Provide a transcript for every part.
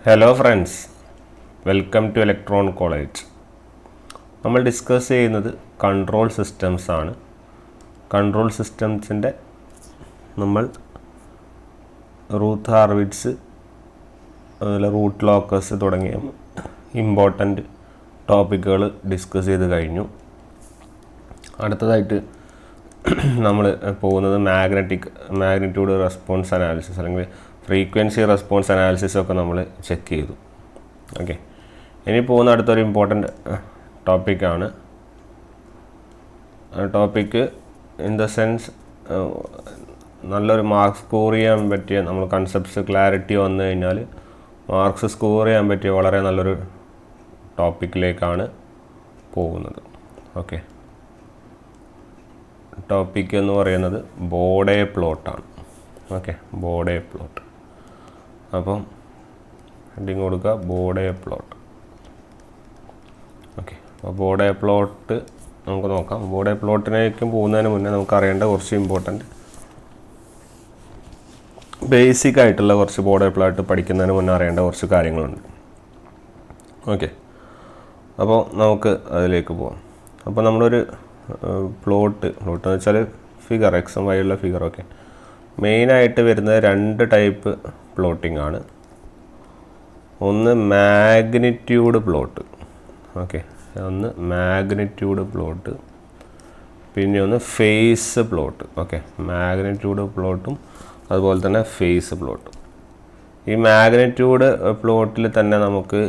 Hello friends, welcome to electron college. നമ്മൾ discuss ചെയ്യുന്നത് control systems ആണ്. കൺട്രോൾ സിസ്റ്റംസിൻ്റെ നമ്മൾ റൂത്ത് ഹാർവിറ്റ്സ്, അതുപോലെ റൂട്ട് ലോക്കേഴ്സ് തുടങ്ങിയ ഇമ്പോർട്ടൻ്റ് ടോപ്പിക്കുകൾ ഡിസ്കസ് ചെയ്ത് കഴിഞ്ഞു. അടുത്തതായിട്ട് നമ്മൾ പോകുന്നത് മാഗ്നറ്റ്യൂഡ് റെസ്പോൺസ് അനാലിസിസ് അല്ലെങ്കിൽ ഫ്രീക്വൻസി റെസ്പോൺസ് അനാലിസിസ് ഒക്കെ നമ്മൾ ചെക്ക് ചെയ്തു. ഓക്കെ, ഇനി പോകുന്ന അടുത്തൊരു ഇമ്പോർട്ടൻ്റ് ടോപ്പിക്കാണ്. ടോപ്പിക്ക് ഇൻ ദ സെൻസ് നല്ലൊരു മാർക്ക് സ്കോർ ചെയ്യാൻ പറ്റിയ, നമ്മൾ കൺസെപ്റ്റ്സ് ക്ലാരിറ്റി വന്നു കഴിഞ്ഞാൽ മാർക്സ് സ്കോർ ചെയ്യാൻ പറ്റിയ വളരെ നല്ലൊരു ടോപ്പിക്കിലേക്കാണ് പോകുന്നത്. ഓക്കെ, ടോപ്പിക് എന്ന് പറയുന്നത് ബോഡേ പ്ലോട്ടാണ്. Okay, Bode plot. അപ്പം ഹെഡിങ് കൊടുക്കുക ബോഡേ പ്ലോട്ട്. ഓക്കെ, അപ്പോൾ ബോഡേ പ്ലോട്ട് നമുക്ക് നോക്കാം. ബോഡേ പ്ലോട്ടിനേക്കും പോകുന്നതിന് മുന്നേ നമുക്ക് അറിയേണ്ട കുറച്ച് ഇമ്പോർട്ടൻറ്റ് ബേസിക് ആയിട്ടുള്ള കുറച്ച് ബോഡേ പ്ലോട്ട് പഠിക്കുന്നതിന് മുന്നേ അറിയേണ്ട കുറച്ച് കാര്യങ്ങളുണ്ട്. ഓക്കെ, അപ്പോൾ നമുക്ക് അതിലേക്ക് പോകാം. അപ്പോൾ നമ്മളൊരു പ്ലോട്ട് എന്ന് വെച്ചാൽ ഫിഗർ, എക്സും വൈ ഉള്ള ഫിഗർ. ഓക്കെ, മെയിനായിട്ട് വരുന്നത് രണ്ട് ടൈപ്പ് പ്ലോട്ടിംഗ് ആണ്. ഒന്ന് മാഗ്നിറ്റ്യൂഡ് പ്ലോട്ട്. ഓക്കെ, ഒന്ന് മാഗ്നിറ്റ്യൂഡ് പ്ലോട്ട്, പിന്നെ ഒന്ന് ഫേസ് പ്ലോട്ട്. ഓക്കെ, മാഗ്നിറ്റ്യൂഡ് പ്ലോട്ടും അതുപോലെ തന്നെ ഫേസ് പ്ലോട്ടും. ഈ മാഗ്നിറ്റ്യൂഡ് പ്ലോട്ടിൽ തന്നെ നമുക്ക്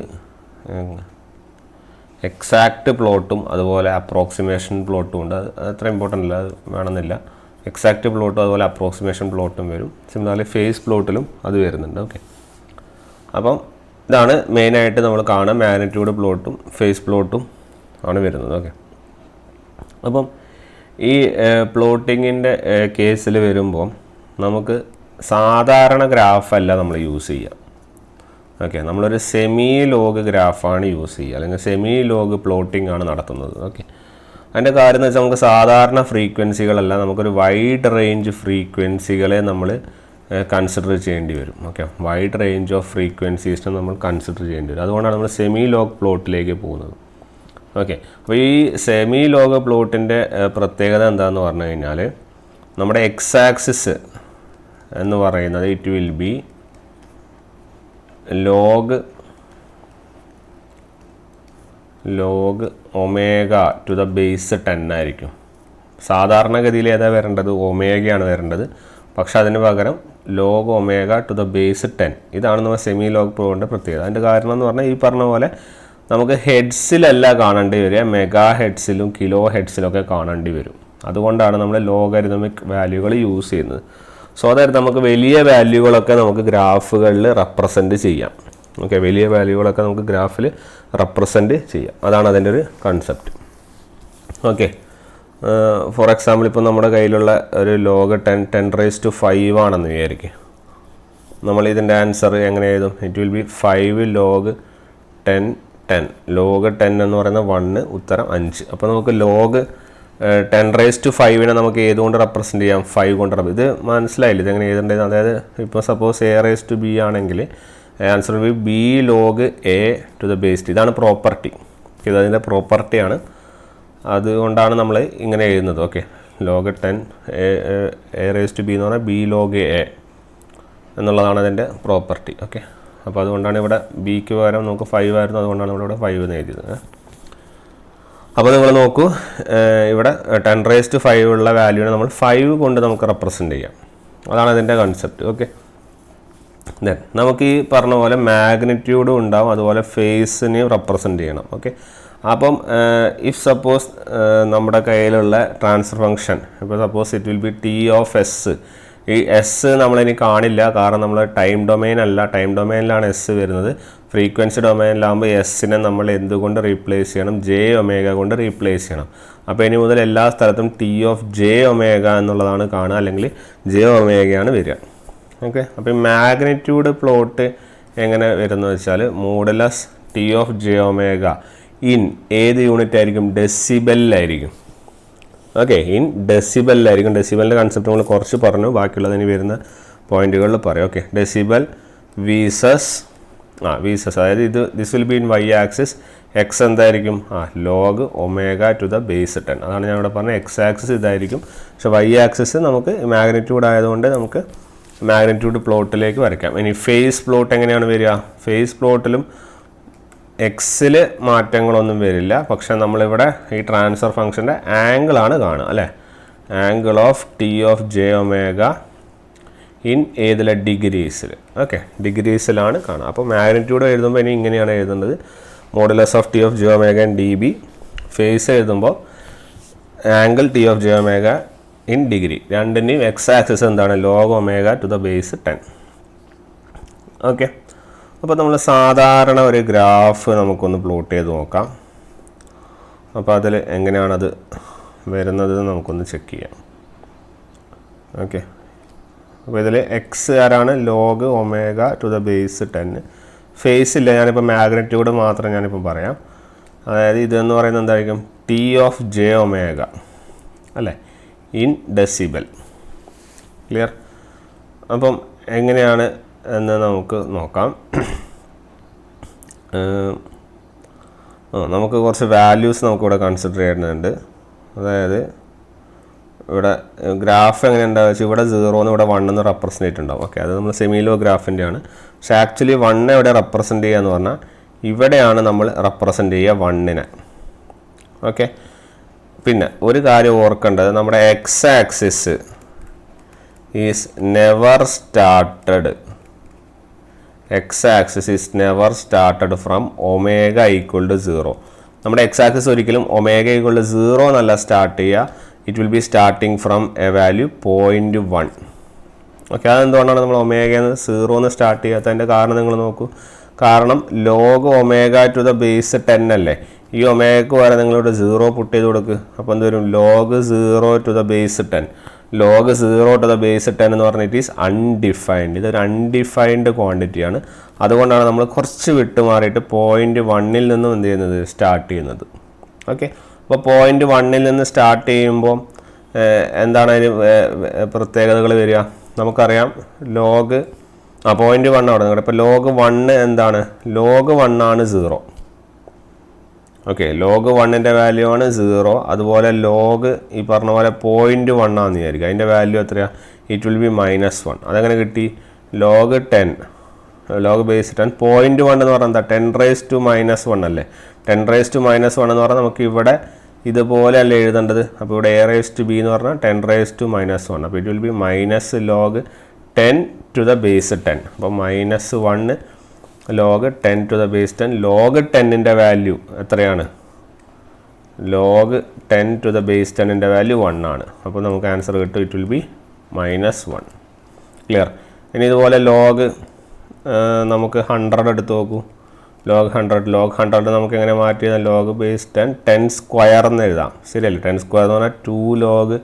എക്സാക്റ്റ് പ്ലോട്ടും അതുപോലെ അപ്രോക്സിമേഷൻ പ്ലോട്ടും ഉണ്ട്. അത് അത്ര ഇമ്പോർട്ടൻ്റ് അല്ല, അത് വേണമെന്നില്ല. എക്സാക്റ്റ് പ്ലോട്ടും അതുപോലെ അപ്രോക്സിമേഷൻ പ്ലോട്ടും വരും. സിമിലർലി ഫേസ് പ്ലോട്ടിലും അത് വരുന്നുണ്ട്. ഓക്കെ, അപ്പം ഇതാണ് മെയിനായിട്ട് നമ്മൾ കാണുക. മാഗ്നിറ്റ്യൂഡ് പ്ലോട്ടും ഫേസ് പ്ലോട്ടും ആണ് വരുന്നത്. ഓക്കെ, അപ്പം ഈ പ്ലോട്ടിങ്ങിൻ്റെ കേസിൽ വരുമ്പോൾ നമുക്ക് സാധാരണ ഗ്രാഫല്ല നമ്മൾ യൂസ് ചെയ്യുക. ഓക്കെ, നമ്മളൊരു സെമി ലോഗ് ഗ്രാഫാണ് യൂസ് ചെയ്യുക, അല്ലെങ്കിൽ സെമി ലോഗ് പ്ലോട്ടിംഗ് ആണ് നടത്തുന്നത്. ഓക്കെ, അതിൻ്റെ കാര്യം എന്ന് വെച്ചാൽ നമുക്ക് സാധാരണ ഫ്രീക്വൻസികളല്ല, നമുക്കൊരു വൈഡ് റേഞ്ച് ഫ്രീക്വൻസികളെ നമ്മൾ കൺസിഡർ ചെയ്യേണ്ടി വരും. ഓക്കെ, വൈഡ് റേഞ്ച് ഓഫ് ഫ്രീക്വൻസീസിനെ നമ്മൾ കൺസിഡർ ചെയ്യേണ്ടി വരും. അതുകൊണ്ടാണ് നമ്മൾ സെമി ലോഗ് പ്ലോട്ടിലേക്ക് പോകുന്നത്. ഓക്കെ, അപ്പോൾ ഈ സെമി ലോഗ് പ്ലോട്ടിൻ്റെ പ്രത്യേകത എന്താണെന്ന് പറഞ്ഞു കഴിഞ്ഞാൽ, നമ്മുടെ എക്സ് ആക്സിസ് എന്ന് പറയുന്നത് it will be log omega to the base 10 ആയിരിക്കും. സാധാരണഗതിയിൽ ഏതാ വരേണ്ടത്? ഒമേഗയാണ് വരേണ്ടത്. പക്ഷെ അതിന് പകരം log omega to the base 10. ഇതാണ് നമ്മൾ സെമി ലോഗ് പ്ലോട്ടിൻ്റെ പ്രത്യേകത. അതിൻ്റെ കാരണം എന്ന് പറഞ്ഞാൽ ഈ പറഞ്ഞ പോലെ നമുക്ക് ഹെഡ്സിലല്ല കാണേണ്ടി വരിക, മെഗാ ഹെഡ്സിലും കിലോ ഹെഡ്സിലൊക്കെ കാണേണ്ടി വരും. അതുകൊണ്ടാണ് നമ്മൾ ലോഗരിതമിക് വാല്യൂകൾ യൂസ് ചെയ്യുന്നത്. സോ അതായത് നമുക്ക് വലിയ വാല്യൂകളൊക്കെ നമുക്ക് ഗ്രാഫുകളിൽ റെപ്രസെൻറ്റ് ചെയ്യാം. ഓക്കെ, വലിയ വാല്യൂകളൊക്കെ നമുക്ക് ഗ്രാഫിൽ റെപ്രസെൻറ്റ് ചെയ്യാം. അതാണ് അതിൻ്റെ ഒരു കൺസെപ്റ്റ്. ഓക്കെ, ഫോർ എക്സാമ്പിൾ ഇപ്പോൾ നമ്മുടെ കയ്യിലുള്ള ഒരു ലോഗ് 10⁵ ആണെന്ന് വിചാരിക്കുക. നമ്മൾ ഇതിൻ്റെ ആൻസർ എങ്ങനെ എഴുതും? It will B 5 log 10 log 10 എന്ന് പറയുന്ന 1, ഉത്തരം 5. അപ്പോൾ നമുക്ക് ലോഗ് 10⁵ നമുക്ക് ഏതുകൊണ്ട് റെപ്രസെൻറ്റ് ചെയ്യാം? 5 കൊണ്ട്. ഇത് മനസ്സിലായില്ല ഇതെങ്ങനെ എഴുതേണ്ടത്? അതായത് ഇപ്പോൾ സപ്പോസ് a⁻b ആണെങ്കിൽ answer B B log A to the base. ഇതാണ് പ്രോപ്പർട്ടി. ഇതതിൻ്റെ പ്രോപ്പർട്ടിയാണ്. അതുകൊണ്ടാണ് നമ്മൾ ഇങ്ങനെ എഴുതുന്നത്. ഓക്കെ, ലോഗ് 10 a⁻b എന്ന് പറഞ്ഞാൽ ബി ലോഗ് എ എന്നുള്ളതാണ് അതിൻ്റെ പ്രോപ്പർട്ടി. ഓക്കെ, അപ്പോൾ അതുകൊണ്ടാണ് ഇവിടെ ബിക്ക് പകരം നമുക്ക് 5 ആയിരുന്നു, അതുകൊണ്ടാണ് ഇവിടെ 5 എന്ന് എഴുതിയത്. അപ്പോൾ നിങ്ങൾ നോക്കൂ, ഇവിടെ 10⁵ ഉള്ള വാല്യൂവിനെ നമ്മൾ 5 കൊണ്ട് നമുക്ക് റെപ്രസെൻറ്റ് ചെയ്യാം. അതാണ് അതിൻ്റെ കൺസെപ്റ്റ്. ഓക്കെ, ദെൻ നമുക്ക് ഈ പറഞ്ഞ പോലെ മാഗ്നിറ്റ്യൂഡും ഉണ്ടാവും, അതുപോലെ ഫേസിനെയും റെപ്രസെൻറ്റ് ചെയ്യണം. ഓക്കെ, അപ്പം ഇഫ് സപ്പോസ് നമ്മുടെ കയ്യിലുള്ള ട്രാൻസ്ഫർ ഫംഗ്ഷൻ ഇപ്പോൾ suppose it will B T of S. ഈ എസ് നമ്മളിനി കാണില്ല, കാരണം നമ്മൾ ടൈം ഡൊമൈൻ അല്ല, ടൈം ഡൊമൈനിലാണ് എസ് വരുന്നത്. ഫ്രീക്വൻസി ഡൊമൈനിലാകുമ്പോൾ എസ്സിനെ നമ്മൾ എന്തുകൊണ്ട് റീപ്ലേസ് ചെയ്യണം? ജെ ഒമേഗ കൊണ്ട് റീപ്ലേസ് ചെയ്യണം. അപ്പോൾ ഇനി മുതൽ എല്ലാ സ്ഥലത്തും ടി ഓഫ് ജെ ഒമേഗ എന്നുള്ളതാണ് കാണുക, അല്ലെങ്കിൽ ജെ ഒമേഗയാണ് വരിക. ഓക്കെ, അപ്പോൾ ഈ മാഗ്നിറ്റ്യൂഡ് പ്ലോട്ട് എങ്ങനെ വരുന്നത് വെച്ചാൽ modulus T of J omega in ഏത് യൂണിറ്റ് ആയിരിക്കും? ഡെസിബലിലായിരിക്കും. ഓക്കെ, ഇൻ ഡെസിബലിലായിരിക്കും. ഡെസിബലിൻ്റെ കൺസെപ്റ്റ് നമ്മൾ കുറച്ച് പറഞ്ഞു, ബാക്കിയുള്ളതിന് വരുന്ന പോയിന്റുകളിൽ പറയാം. ഓക്കെ, ഡെസിബൽ വീസസ് വീസസ്, അതായത് this will be in Y axis. X എന്തായിരിക്കും? Log omega to the base 10. അതാണ് ഞാൻ ഇവിടെ പറഞ്ഞത്. എക്സ് ആക്സിസ് ഇതായിരിക്കും, പക്ഷേ വൈ ആക്സിസ് നമുക്ക് മാഗ്നിറ്റ്യൂഡ് ആയതുകൊണ്ട് നമുക്ക് മാഗ്നിറ്റ്യൂഡ് പ്ലോട്ടിലേക്ക് വരയ്ക്കാം. ഇനി ഫേസ് പ്ലോട്ട് എങ്ങനെയാണ് വരിക? ഫേസ് പ്ലോട്ടിലും എക്സിൽ മാറ്റങ്ങളൊന്നും വരില്ല, പക്ഷെ നമ്മളിവിടെ ഈ ട്രാൻസ്ഫർ ഫംഗ്ഷൻ്റെ ആംഗിളാണ് കാണുക അല്ലേ? Angle of T of J omega in ഏതിലെ? ഡിഗ്രീസിൽ. ഓക്കെ, ഡിഗ്രീസിലാണ് കാണുക. അപ്പോൾ മാഗ്നിറ്റ്യൂഡ് എഴുതുമ്പോൾ ഇനി ഇങ്ങനെയാണ് എഴുതുന്നത്: modulus of T of J omega in D B. Phase എഴുതുമ്പോൾ angle T of J omega in degree. രണ്ടിൻ്റെയും എക്സ് ആക്സിസ് എന്താണ്? Log omega to the base 10. Okay, അപ്പോൾ നമ്മൾ സാധാരണ ഒരു ഗ്രാഫ് നമുക്കൊന്ന് പ്ലോട്ട് ചെയ്ത് നോക്കാം. അപ്പോൾ അതിൽ എങ്ങനെയാണത് വരുന്നത് നമുക്കൊന്ന് ചെക്ക് ചെയ്യാം. ഓക്കെ, അപ്പോൾ ഇതിൽ എക്സ് ആരാണ്? Log omega to the base 10. Phase ഇല്ല, ഞാനിപ്പോൾ മാഗ്നിറ്റ്യൂഡ് മാത്രം ഞാനിപ്പോൾ പറയാം. അതായത് ഇതെന്ന് പറയുന്നത് എന്തായിരിക്കും? ടി ഓഫ് ജെ ഒമേഗ അല്ലേ, ഇൻ ഡെസിബൽ. ക്ലിയർ? അപ്പം എങ്ങനെയാണ് എന്ന് നമുക്ക് നോക്കാം. നമുക്ക് കുറച്ച് വാല്യൂസ് നമുക്കിവിടെ കൺസിഡർ ചെയ്യുന്നുണ്ട്. അതായത് ഇവിടെ ഗ്രാഫ് എങ്ങനെ ഉണ്ടാവുക വെച്ചാൽ ഇവിടെ 0 ഇവിടെ 1 റെപ്രസെൻറ്റ് ഉണ്ടാവും. ഓക്കെ, അത് നമ്മൾ സെമിലോ ഗ്രാഫിൻ്റെ ആണ്. പക്ഷേ ആക്ച്വലി 1 എവിടെ റെപ്രസെൻറ്റ് ചെയ്യുക എന്ന് പറഞ്ഞാൽ ഇവിടെയാണ് നമ്മൾ റെപ്രസെൻറ്റ് ചെയ്യുക 1-നെ. ഓക്കെ, പിന്നെ ഒരു കാര്യം ഓർക്കേണ്ടത്, നമ്മുടെ X axis is never started. X axis is never started from omega equal to 0. നമ്മുടെ എക്സ് ആക്സിസ് ഒരിക്കലും ഒമേഗ ഈക്വൽ ടു 0 എന്നല്ല സ്റ്റാർട്ട് ചെയ്യുക. It will be starting from a value 0.1. Okay, അതെന്തുകൊണ്ടാണ് നമ്മൾ ഒമേഗന്ന് 0 സ്റ്റാർട്ട് ചെയ്യാത്തതിൻ്റെ കാരണം നിങ്ങൾ നോക്കൂ. കാരണം log omega to the base 10 അല്ലേ. ഈ ഒമേഗക്ക് വരെ നിങ്ങളിവിടെ 0 പുട്ട് ചെയ്ത് കൊടുക്കുക. അപ്പോൾ എന്ത് വരും? Log 0 to the base 10. Log 0 to the base 10 എന്ന് പറഞ്ഞിട്ട് ഈസ് അൺഡിഫൈൻഡ്. ഇതൊരു അൺഡിഫൈൻഡ് ക്വാണ്ടിറ്റിയാണ്. അതുകൊണ്ടാണ് നമ്മൾ കുറച്ച് വിട്ട് മാറിയിട്ട് 0.1 നിന്നും എന്ത് ചെയ്യുന്നത്? സ്റ്റാർട്ട് ചെയ്യുന്നത്. ഓക്കെ, അപ്പോൾ 0.1 നിന്ന് സ്റ്റാർട്ട് ചെയ്യുമ്പോൾ എന്താണ് അതിന് പ്രത്യേകതകൾ വരിക? നമുക്കറിയാം ലോഗ് 0.1 അവിടെ നിങ്ങളുടെ. ഇപ്പോൾ ലോഗ് 1 എന്താണ്? ലോഗ് 1 ആണ് 0. ഓക്കെ, ലോഗ് 1ൻ്റെ വാല്യൂ ആണ് 0. അതുപോലെ ലോഗ് ഈ പറഞ്ഞ പോലെ 0.1 ആണെന്ന് വിചാരിക്കുക. അതിൻ്റെ വാല്യൂ എത്രയാണ്? It will be -1. അതെങ്ങനെ കിട്ടി? Log 10, log base 10. 0.1 എന്ന് പറഞ്ഞാൽ എന്താ? 10⁻⁻1 അല്ലേ. 10⁻⁻1 എന്ന് പറഞ്ഞാൽ നമുക്ക് ഇവിടെ ഇതുപോലെ അല്ലേ എഴുതേണ്ടത്. അപ്പോൾ ഇവിടെ a⁻b എന്ന് പറഞ്ഞാൽ 10⁻⁻1. അപ്പോൾ it will be minus log 10 to the base 10. അപ്പോൾ -1 log 10 to the base 10. Log 10ൻ്റെ വാല്യൂ എത്രയാണ്? ലോഗ് 10 ടു ദ ബേസ് 10ൻ്റെ വാല്യൂ 1 ആണ്. അപ്പോൾ നമുക്ക് ആൻസർ കിട്ടും. It will be -1. ക്ലിയർ? ഇനി ഇതുപോലെ ലോഗ് നമുക്ക് 100 എടുത്ത് നോക്കൂ. ലോഗ് 100 നമുക്ക് എങ്ങനെ മാറ്റിയത്? ലോഗ് ബേസ് 10 സ്ക്വയർ എന്ന് എഴുതാം. ശരിയല്ലേ? 10 സ്ക്വയർ എന്ന് പറഞ്ഞാൽ 2 log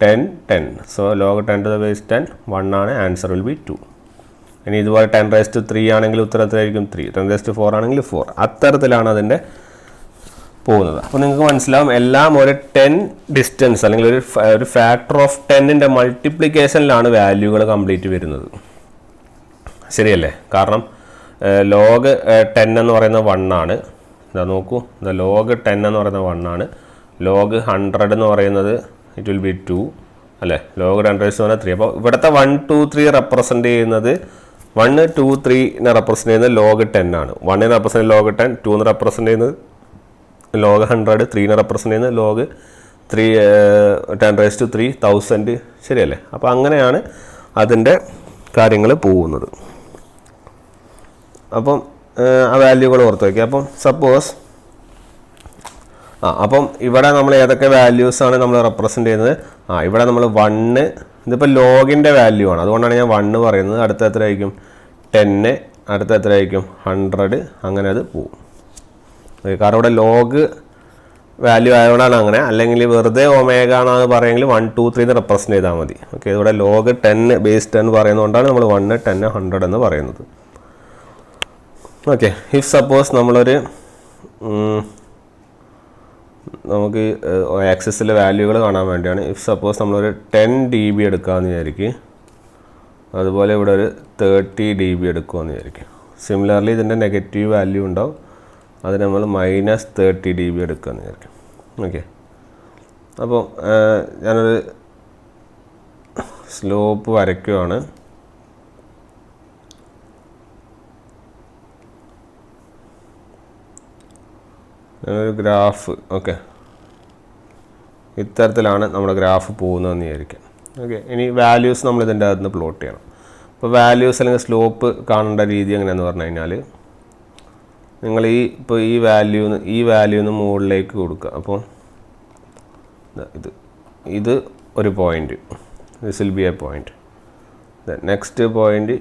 10. So log 10 to the base 10 1 ആണ്. Answer will be 2. ഇനി ഇതുപോലെ 10⁻³ ആണെങ്കിൽ ഉത്തരത്തിലായിരിക്കും 3. 10⁻4 ആണെങ്കിൽ 4. അത്തരത്തിലാണ് അതിൻ്റെ പോകുന്നത്. അപ്പോൾ നിങ്ങൾക്ക് മനസ്സിലാവും എല്ലാം ഒരു 10 ഡിസ്റ്റൻസ് അല്ലെങ്കിൽ ഒരു ഫാക്ടർ ഓഫ് 10ൻ്റെ മൾട്ടിപ്ലിക്കേഷനിലാണ് വാല്യൂകൾ കംപ്ലീറ്റ് വരുന്നത്. ശരിയല്ലേ? കാരണം ലോഗ് 10 എന്ന് പറയുന്നത് 1 ആണ്. ഇതാ നോക്കൂ, ലോഗ് 10 എന്ന് പറയുന്നത് 1 ആണ്. ലോഗ് 100 എന്ന് പറയുന്നത് ഇറ്റ് വിൽ ബി 2 അല്ലേ. ലോഗ് 10⁻3. അപ്പോൾ ഇവിടുത്തെ 1, 2, 3 റെപ്രസെൻറ്റ് ചെയ്യുന്നത് 1, 2, 3നെ റെപ്രസെൻറ്റ് ചെയ്യുന്നത് ലോഗ് 10 ആണ്. 1നെ റെപ്രസെൻറ്റ് ലോഗ് 10, 2നെ റെപ്രസെൻറ്റ് ചെയ്യുന്നത് ലോഗ് 100, 3നെ റെപ്രസെൻറ്റ് ചെയ്യുന്നത് ലോഗ് 10⁻3 1000. ശരിയല്ലേ? അപ്പോൾ അങ്ങനെയാണ് അതിൻ്റെ കാര്യങ്ങൾ പോകുന്നത്. അപ്പം ആ വാല്യൂകൾ ഓർത്ത് വയ്ക്കുക. അപ്പം സപ്പോസ് അപ്പം ഇവിടെ നമ്മൾ ഏതൊക്കെ വാല്യൂസാണ് നമ്മൾ റെപ്രസെൻറ്റ് ചെയ്യുന്നത്? ഇവിടെ നമ്മൾ 1, ഇതിപ്പോൾ ലോഗിൻ്റെ വാല്യൂ ആണ്, അതുകൊണ്ടാണ് ഞാൻ 1 പറയുന്നത്. അടുത്ത എത്ര ആയിരിക്കും? 10. അടുത്ത എത്ര ആയിരിക്കും? 100. അങ്ങനെ അത് പോവും. കാരണം ഇവിടെ ലോഗ് വാല്യൂ ആയതുകൊണ്ടാണ് അങ്ങനെ. അല്ലെങ്കിൽ വെറുതെ ഒമേഗ ആണെന്ന് പറയുമെങ്കിൽ 1, 2, 3 റെപ്രസെൻറ്റ് ചെയ്താൽ മതി. ഓക്കെ, ഇവിടെ ലോഗ് 10 ബേസ് 10 പറയുന്നതുകൊണ്ടാണ് നമ്മൾ 1, 10, 100 എന്ന് പറയുന്നത്. ഓക്കെ, ഇഫ് സപ്പോസ് നമ്മളൊരു നമുക്ക് ആക്സിസിലെ വാല്യൂകൾ കാണാൻ വേണ്ടിയാണ്. ഇഫ് സപ്പോസ് നമ്മളൊരു 10 dB എടുക്കാമെന്ന് വിചാരിക്കും. അതുപോലെ ഇവിടെ ഒരു 30 dB എടുക്കുമെന്ന് വിചാരിക്കും. സിമിലർലി ഇതിൻ്റെ നെഗറ്റീവ് വാല്യൂ ഉണ്ടാവും, അത് നമ്മൾ -30 dB എടുക്കുകയെന്ന് വിചാരിക്കും. ഓക്കെ, അപ്പോൾ ഞാനൊരു സ്ലോപ്പ് വരയ്ക്കുവാണ്. ഞാനൊരു ഗ്രാഫ്, ഓക്കെ, ഇത്തരത്തിലാണ് നമ്മുടെ ഗ്രാഫ് പോകുന്നതെന്ന് വിചാരിക്കാം. ഓക്കെ, ഇനി വാല്യൂസ് നമ്മൾ ഇതിൻ്റെ അകത്ത് നിന്ന് പ്ലോട്ട് ചെയ്യണം. അപ്പോൾ വാല്യൂസ് അല്ലെങ്കിൽ സ്ലോപ്പ് കാണേണ്ട രീതി എങ്ങനെയാണെന്ന് പറഞ്ഞു കഴിഞ്ഞാൽ, നിങ്ങൾ ഇപ്പോൾ ഈ വാല്യൂന്ന് മുകളിലേക്ക് കൊടുക്കുക. അപ്പോൾ ഇത് ഒരു point, this will B A point. Next point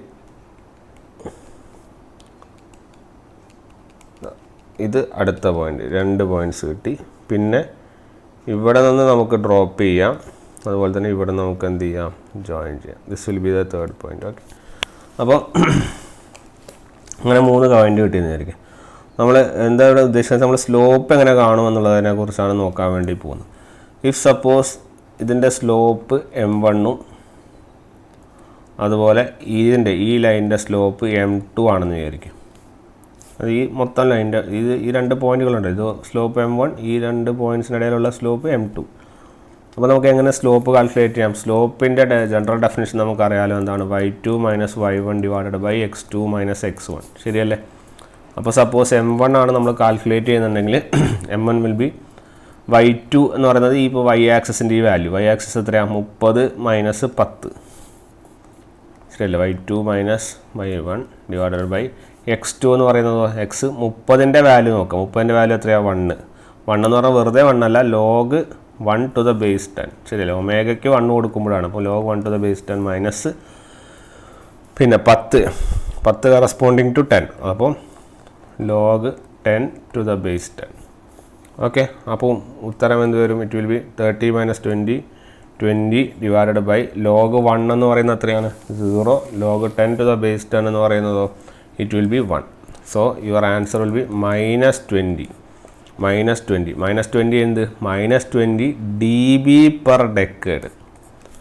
ഇത് അടുത്ത പോയിൻ്റ്, 2 പോയിൻറ്റ്സ് കിട്ടി. പിന്നെ ഇവിടെ നിന്ന് നമുക്ക് ഡ്രോപ്പ് ചെയ്യാം, അതുപോലെ തന്നെ ഇവിടെ നമുക്ക് എന്ത് ചെയ്യാം, ജോയിൻ ചെയ്യാം. This will B the 3rd point. Okay, അപ്പോൾ അങ്ങനെ 3 പോയിൻ്റ് കിട്ടിയെന്നായിരിക്കും. നമ്മൾ എന്താ ഇവിടെ ഉദ്ദേശിക്കുന്നത്, നമ്മൾ സ്ലോപ്പ് എങ്ങനെ കാണുമെന്നുള്ളതിനെ കുറിച്ചാണ് നോക്കാൻ വേണ്ടി പോകുന്നത്. ഇഫ് സപ്പോസ് ഇതിൻ്റെ സ്ലോപ്പ് m1ഉം അതുപോലെ ഈ ലൈനിൻ്റെ സ്ലോപ്പ് m2 ആണെന്ന് വിചാരിക്കും. അത് ഈ മൊത്തം ലൈനിൻ്റെ ഈ 2 പോയിൻറ്റുകളുണ്ട്, ഇത് സ്ലോപ്പ് m1, ഈ 2 പോയിൻറ്റ്സിനിടയിലുള്ള സ്ലോപ്പ് m2. അപ്പോൾ നമുക്ക് എങ്ങനെ സ്ലോപ്പ് കാൽക്കുലേറ്റ് ചെയ്യാം? സ്ലോപ്പിൻ്റെ ജനറൽ ഡെഫിനിഷൻ നമുക്കറിയാലോ, എന്താണ്? y2 - y1 / x2 - x1, ശരിയല്ലേ? അപ്പോൾ സപ്പോസ് m1 ആണ് നമ്മൾ കാൽക്കുലേറ്റ് ചെയ്യുന്നുണ്ടെങ്കിൽ m1 വിൽ ബി y2 എന്ന് പറയുന്നത് ഇപ്പോൾ y ആക്സിസിൻ്റെ ഈ വാല്യൂ, y ആക്സിസ് എത്രയാണ്? 30 - 10, ശരിയല്ലേ? y2 - y1 / x2 എന്ന് പറയുന്നത് x 30ൻ്റെ വാല്യൂ നോക്കാം. 30ൻ്റെ വാല്യൂ എത്രയാണ്? 1. 1 എന്ന് പറഞ്ഞാൽ വെറുതെ 1 അല്ല, log 1 to the base 10, ശരിയല്ലേ? ഒമേഗയ്ക്ക് 1 കൊടുക്കുമ്പോഴാണ്. അപ്പോൾ log 1 to the base 10 minus പിന്നെ 10 കറസ്പോണ്ടിങ് ടു 10, അപ്പോൾ log 10 to the base 10. Okay, അപ്പോൾ ഉത്തരം എന്ത് വരും? ഇറ്റ് വിൽ ബി 30 - 20 / log 1 എന്ന് പറയുന്നത് എത്രയാണ്? 0. log 10 to the base 10 എന്ന് പറയുന്നതോ it will be 1. So your answer will be -20. -20 എന്ത്? -20 dB per decade.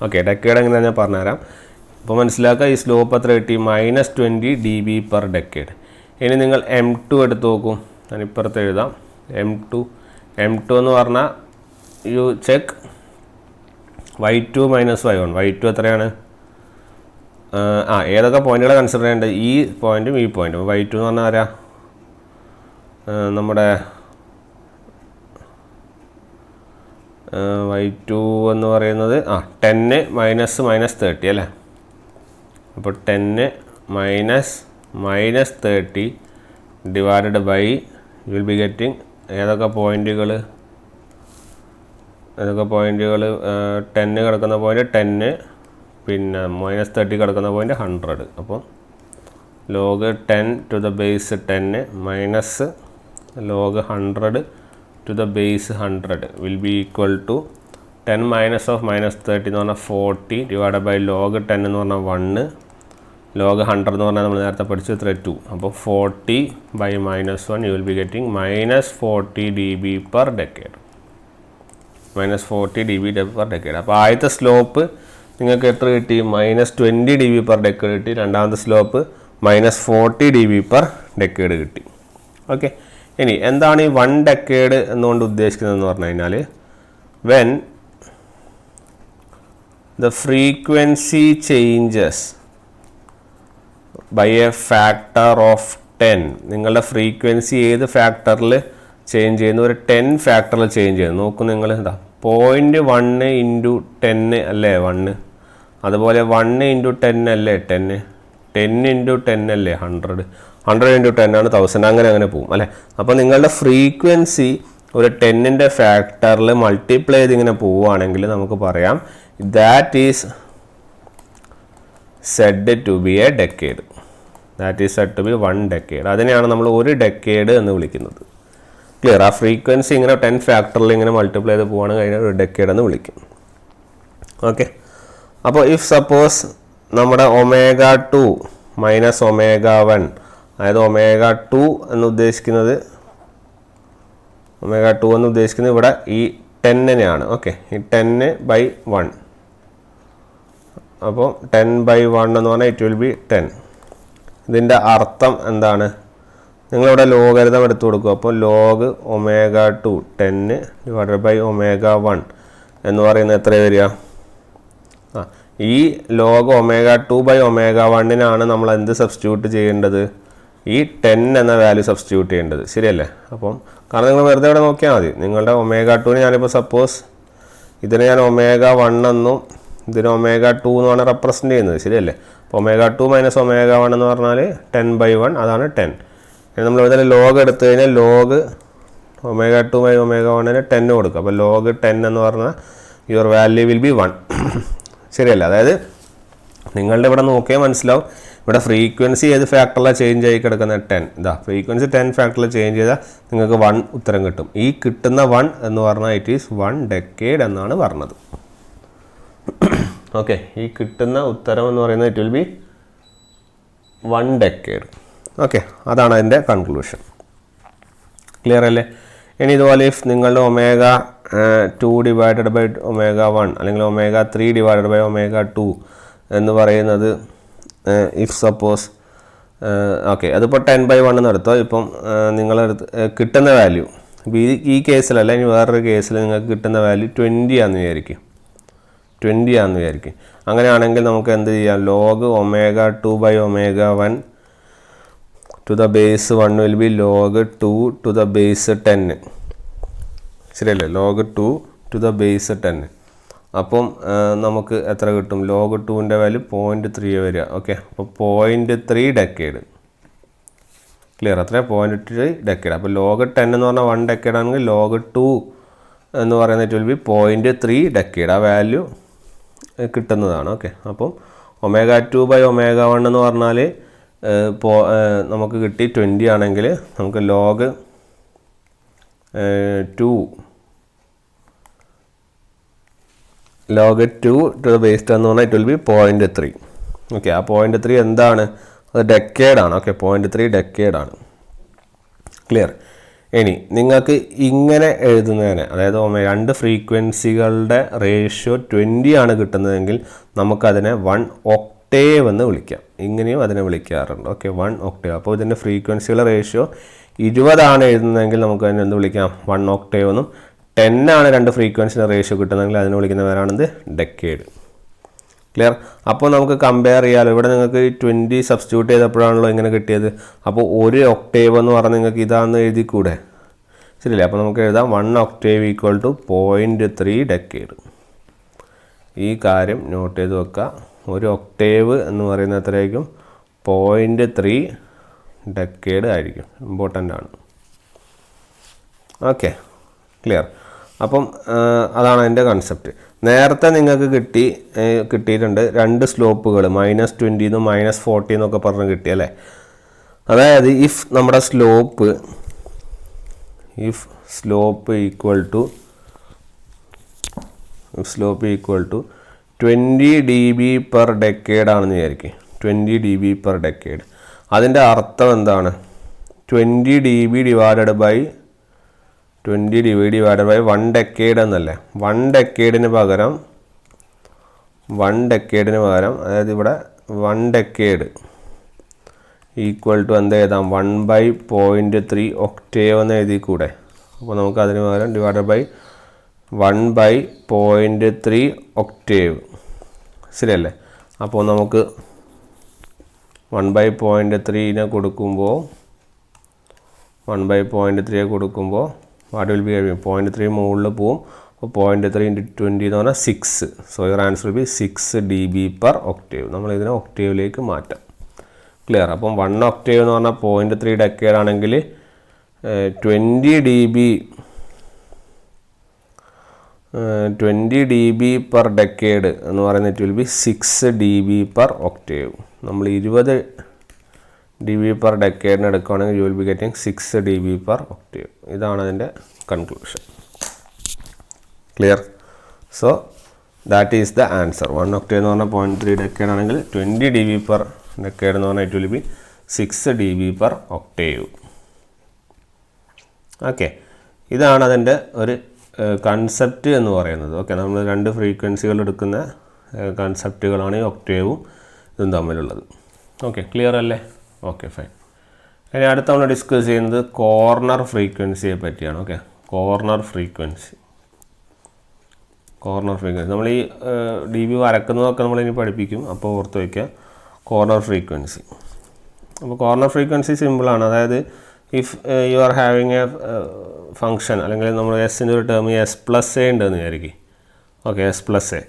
Okay, decade എങ്ങനെയാണ് ഞാൻ പറഞ്ഞുതരാം. ഇപ്പോൾ മനസ്സിലാക്കുക, ഈ സ്ലോപ്പ് എത്ര കിട്ടി? -20 dB per decade. ഇനി നിങ്ങൾ m2 എടുത്ത് നോക്കും, ഞാൻ ഇപ്പുറത്ത് എഴുതാം. m2 എന്ന് പറഞ്ഞാൽ U check y2 - y1. y2 എത്രയാണ്? ഏതൊക്കെ പോയിന്റുകൾ കൺസിഡർ ചെയ്യേണ്ടത്? ഈ പോയിന്റും ഈ പോയിന്റും. y2 എന്ന് പറഞ്ഞാൽ ആരാ? നമ്മുടെ y2 എന്ന് പറയുന്നത് 10 - -30 അല്ലേ? അപ്പോൾ 10 - -30 divided by you will be getting ഏതൊക്കെ പോയിന്റുകൾ 10 കിടക്കുന്ന പോയിന്റ് 10, പിന്നെ -30 കിടക്കുന്ന പോയിന്റ് 100. അപ്പോൾ log 10 to the base 10 minus log 100 to the base 100 will be equal to 10 minus of -30 എന്ന് പറഞ്ഞാൽ 40 divided by log 10 എന്ന് പറഞ്ഞാൽ 1, log 100 എന്ന് പറഞ്ഞാൽ നമ്മൾ നേരത്തെ പഠിച്ചു 2. അപ്പോൾ 40 by -1 you will be getting -40 dB per decade. -40 dB per decade. അപ്പോൾ ആദ്യത്തെ സ്ലോപ്പ് നിങ്ങൾക്ക് എത്ര കിട്ടി? -20 dB per decade കിട്ടി. രണ്ടാമത്തെ സ്ലോപ്പ് -40 dB per decade കിട്ടി. ഓക്കെ, ഇനി എന്താണ് ഈ 1 decade എന്നുകൊണ്ട് ഉദ്ദേശിക്കുന്നതെന്ന് പറഞ്ഞു കഴിഞ്ഞാൽ, when the frequency changes by a factor of 10, നിങ്ങളുടെ ഫ്രീക്വൻസി ഏത് ഫാക്ടറിൽ ചേഞ്ച് ചെയ്യുന്നു? ഒരു 10 ഫാക്ടറിൽ ചേഞ്ച് ചെയ്യുന്നു. നോക്കൂ നിങ്ങൾ, എന്താ 0.1 × 10 അല്ലേ 1, അതുപോലെ 1 × 10 അല്ലേ 10, 10 × 10 അല്ലേ 100, 100 × 10 ആണ് 1000, അങ്ങനെ പോകും അല്ലേ? അപ്പോൾ നിങ്ങളുടെ ഫ്രീക്വൻസി ഒരു 10ൻ്റെ ഫാക്ടറിൽ മൾട്ടിപ്ലൈ ചെയ്ത് ഇങ്ങനെ പോവുകയാണെങ്കിൽ നമുക്ക് പറയാം that is said to be a decade. That is said to be 1 decade. അതിനെയാണ് നമ്മൾ ഒരു ഡെക്കേഡ് എന്ന് വിളിക്കുന്നത്. ക്ലിയർ? ആ ഫ്രീക്വൻസി ഇങ്ങനെ 10 ഫാക്ടറിൽ ഇങ്ങനെ മൾട്ടിപ്ലൈ ചെയ്ത് പോവുകയാണെങ്കിൽ അതിനെ ഒരു ഡെക്കേഡ് എന്ന് വിളിക്കും. ഓക്കെ, അപ്പോൾ ഇഫ് സപ്പോസ് നമ്മുടെ ω2 - ω1, അതായത് ω2 എന്ന് ഉദ്ദേശിക്കുന്നത് ഇവിടെ ഈ 10നെയാണ്. ഓക്കെ, ഈ 10/1. അപ്പോൾ 10/1 എന്ന് പറഞ്ഞാൽ ഇറ്റ് വിൽ ബി 10. ഇതിൻ്റെ അർത്ഥം എന്താണ്? നിങ്ങളിവിടെ ലോഗരിതം എടുത്തു കൊടുക്കുക. അപ്പോൾ log omega 2 10 divided by omega 1 എന്ന് പറയുന്നത് എത്ര വരിക? ഈ ലോഗ് ഒമേഗ 2 ബൈ ഒമേഗ 1-നാണ് നമ്മൾ എന്ത് സബ്സ്റ്റിറ്റ്യൂട്ട് ചെയ്യേണ്ടത്? ഈ 10 എന്ന വാല്യൂ സബ്സ്റ്റിറ്റ്യൂട്ട് ചെയ്യേണ്ടത്, ശരിയല്ലേ? അപ്പം കാരണം നിങ്ങൾ വെറുതെ ഇവിടെ നോക്കിയാൽ മതി. നിങ്ങളുടെ ഒമേഗ 2-ന് ഞാനിപ്പോൾ സപ്പോസ് ഇതിനെ ഞാൻ ഒമേഗ 1 എന്നും ഇതിന് ഒമേഗ 2 എന്നാണ് റെപ്രസെൻറ്റ് ചെയ്യുന്നത്, ശരിയല്ലേ? അപ്പോൾ ഒമേഗ 2 മൈനസ് ഒമേഗ 1 എന്ന് പറഞ്ഞാൽ 10/1, അതാണ് 10. ഇനി നമ്മൾ ഇതിൽ ലോഗ് എടുത്തു കഴിഞ്ഞാൽ ലോഗ് ഒമേഗ 2 ബൈ ഒമേഗ 1-ന് 10 കൊടുക്കുക. അപ്പോൾ ലോഗ് 10 എന്ന് പറഞ്ഞാൽ യുവർ വാല്യൂ വിൽ ബി 1, ശരിയല്ല? അതായത് നിങ്ങളുടെ ഇവിടെ നോക്കിയാൽ മനസ്സിലാവും, ഇവിടെ ഫ്രീക്വൻസി ഏത് ഫാക്ടറിലാണ് ചേഞ്ച് ആയി കിടക്കുന്നത്? 10. ഇതാ ഫ്രീക്വൻസി 10 ഫാക്ടറിൽ ചേഞ്ച് ചെയ്താൽ നിങ്ങൾക്ക് 1 ഉത്തരം കിട്ടും. ഈ കിട്ടുന്ന 1 എന്ന് പറഞ്ഞാൽ ഇറ്റ് ഈസ് 1 ഡെക്കേഡ് എന്നാണ് പറഞ്ഞത്. ഓക്കെ, ഈ കിട്ടുന്ന ഉത്തരം എന്ന് പറയുന്നത് it will be 1 decade. Okay, അതാണ് അതിൻ്റെ കൺക്ലൂഷൻ. ക്ലിയർ അല്ലേ? ഇനി ഇതുപോലെ ഇഫ് നിങ്ങളുടെ ഒമേഗ 2 ഡിവൈഡഡ് ബൈ ഒമേഗ 1 അല്ലെങ്കിൽ ഒമേഗ 3 ഡിവൈഡഡ് ബൈ ഒമേഗ 2 എന്ന് പറയുന്നത് ഇഫ് സപ്പോസ് ഓക്കെ അതിപ്പോൾ 10/1 എന്ന് എടുത്തോ. ഇപ്പം നിങ്ങളെടുത്ത് കിട്ടുന്ന വാല്യൂ ഈ കേസിലല്ല, ഇനി വേറൊരു കേസിൽ നിങ്ങൾക്ക് കിട്ടുന്ന വാല്യൂ 20 ആണെന്ന് വിചാരിക്കും. 20 ആണെന്ന് വിചാരിക്കും. അങ്ങനെയാണെങ്കിൽ നമുക്ക് എന്ത് ചെയ്യാം? Log omega 2 by omega 1 to the base 1 will be log 2 to the base 10, ശരിയല്ലേ? Log 2 to the base 10. അപ്പം നമുക്ക് എത്ര കിട്ടും? ലോഗ് 2-ൻ്റെ വാല്യൂ 0.3 വരിക. ഓക്കെ, അപ്പോൾ 0.3 ഡെക്കേഡ്. ക്ലിയർ? അത്ര 0.3 ഡെക്കേഡ്. അപ്പോൾ ലോഗ് 10 എന്ന് പറഞ്ഞാൽ 1 ഡെക്കേഡ് ആണെങ്കിൽ ലോഗ് 2 എന്ന് പറയുന്നത് വിൽ ബി 0.3 ഡെക്കേഡ്. ആ വാല്യൂ കിട്ടുന്നതാണ്. ഓക്കെ, അപ്പം ഒമേഗ 2 ബൈ ഒമേഗ 1 എന്ന് പറഞ്ഞാൽ നമുക്ക് കിട്ടി 20 ആണെങ്കിൽ നമുക്ക് ലോഗ് 2 ടു ദ ബേസ് 10 എന്ന് പറഞ്ഞാൽ ഇറ്റ് വിൽ ബി 0.3. ഓക്കെ, ആ 0.3 എന്താണ്? അത് ഡെക്കേഡാണ്. ഓക്കെ, 0.3 ഡെക്കേഡാണ്. ക്ലിയർ? ഇനി നിങ്ങൾക്ക് ഇങ്ങനെ എഴുതുന്നതിന്, അതായത് രണ്ട് ഫ്രീക്വൻസികളുടെ റേഷ്യോ 20 ആണ് കിട്ടുന്നതെങ്കിൽ നമുക്കതിനെ 1 ഒക്ടേവ് എന്ന് വിളിക്കാം. ഇങ്ങനെയും അതിനെ വിളിക്കാറുണ്ട്. Okay, 1 Octave. അപ്പോൾ ഇതിൻ്റെ ഫ്രീക്വൻസികളുടെ റേഷ്യോ 20 ആണ് എഴുതുന്നതെങ്കിൽ നമുക്ക് അതിനെ എന്ത് വിളിക്കാം? 1 ഒക്ടേവ് എന്നും. 10 ആണ് രണ്ട് ഫ്രീക്വൻസിയുടെ റേഷ്യോ കിട്ടുന്നതെങ്കിൽ അതിനെ വിളിക്കുന്ന പേരാണെന്ത്? ഡെക്കേഡ്. ക്ലിയർ? അപ്പോൾ നമുക്ക് കമ്പയർ ചെയ്യാമല്ലോ. ഇവിടെ നിങ്ങൾക്ക് 20 സബ്സ്റ്റിറ്റ്യൂട്ട് ചെയ്തപ്പോഴാണല്ലോ ഇങ്ങനെ കിട്ടിയത്. അപ്പോൾ 1 ഒക്ടേവ് എന്ന് പറഞ്ഞാൽ നിങ്ങൾക്ക് ഇതാണെന്ന് എഴുതിക്കൂടെ? ശരിയല്ലേ? അപ്പോൾ നമുക്ക് എഴുതാം 1 ഒക്ടേവ് ഈക്വൽ ടു 0.3 ഡെക്കേഡ്. ഈ കാര്യം നോട്ട് ചെയ്ത് വെക്കുക. 1 ഒക്ടേവ് എന്ന് പറയുന്നത് എത്രയായിരിക്കും? 0.3 ഡെക്കേഡ് ആയിരിക്കും. ഇമ്പോർട്ടൻ്റ് ആണ്. Okay, clear? അപ്പം അതാണ് അതിൻ്റെ കൺസെപ്റ്റ്. നേരത്തെ നിങ്ങൾക്ക് കിട്ടിയിട്ടുണ്ട് രണ്ട് സ്ലോപ്പുകൾ, -20 എന്നും -40 എന്നൊക്കെ പറഞ്ഞ് കിട്ടിയല്ലേ? അതായത് ഇഫ് നമ്മുടെ slope equal to 20 dB per decade ആണെന്ന് വിചാരിക്കും. 20 dB പെർ ഡെക്കേഡ്. അതിൻ്റെ അർത്ഥം എന്താണ്? 20 dB ഡിവൈഡഡ് ബൈ 1 ഡെക്കേഡ് എന്നല്ലേ? 1 ഡെക്കേഡിന് പകരം അതായത് ഇവിടെ 1 ഡെക്കേഡ് ഈക്വൽ ടു എന്ത് എഴുതാം? 1/0.3 ഒക്ടേവ് എന്ന് എഴുതിക്കൂടെ? അപ്പോൾ നമുക്ക് അതിന് പകരം ഡിവൈഡഡ് ബൈ 1/0.3 ഒക്ടേവ്, ശരിയല്ലേ? അപ്പോൾ നമുക്ക് 1/0.3 കൊടുക്കുമ്പോൾ 1/0.3 കൊടുക്കുമ്പോൾ വാട്ട് വിൽ ബി? 0.3 മുകളിൽ പോവും. അപ്പോൾ 0.3 × 20 എന്ന് പറഞ്ഞാൽ 6. So your answer will B 6 dB per Octave. നമ്മളിതിനെ ഒക്ടേവിലേക്ക് മാറ്റാം. ക്ലിയർ? അപ്പം 1 ഒക്ടേവ് എന്ന് പറഞ്ഞാൽ 0.3 ഡെക്കേഡ് ആണെങ്കിൽ 20 dB പെർ ഡെക്കേഡ് എന്ന് പറയുന്നത് it will B 6 dB per Octave. നമ്മൾ 20 dB പെർ ഡെക്കേഡിന് എടുക്കുകയാണെങ്കിൽ U will be getting 6 dB per Octave. ഇതാണ് അതിൻ്റെ conclusion. Clear? So that is the answer. 1 Octave എന്ന് പറഞ്ഞാൽ 0.3 ഡെക്കേഡ് ആണെങ്കിൽ 20 dB പെർ ഡെക്കേഡ് എന്ന് പറഞ്ഞാൽ it will B 6 dB per Octave. Okay, ഇതാണ് അതിൻ്റെ ഒരു കൺസെപ്റ്റ് എന്ന് പറയുന്നത്. ഓക്കെ, നമ്മൾ രണ്ട് ഫ്രീക്വൻസികൾ എടുക്കുന്ന കൺസെപ്റ്റുകളാണ് ഈ ഒക്ടേവും ഇതും തമ്മിലുള്ളത്. ഓക്കെ, ക്ലിയർ അല്ലേ? Okay fine. ഇനി അടുത്ത നമ്മൾ ഡിസ്കസ് ചെയ്യുന്നത് കോർണർ ഫ്രീക്വൻസിയെ പറ്റിയാണ്. ഓക്കെ, കോർണർ ഫ്രീക്വൻസി നമ്മൾ ഈ ഡി ബി വരക്കുന്നതൊക്കെ നമ്മളിനി പഠിപ്പിക്കും, അപ്പോൾ ഓർത്ത് വയ്ക്കുക കോർണർ ഫ്രീക്വൻസി. അപ്പോൾ കോർണർ ഫ്രീക്വൻസി സിമ്പിളാണ്. അതായത് if you are having A function, അല്ലെങ്കിൽ നമ്മൾ എസിൻ്റെ ഒരു ടേം എസ് പ്ലസ് എ ഉണ്ടെന്ന് വിചാരിക്കും. Okay, S plus A.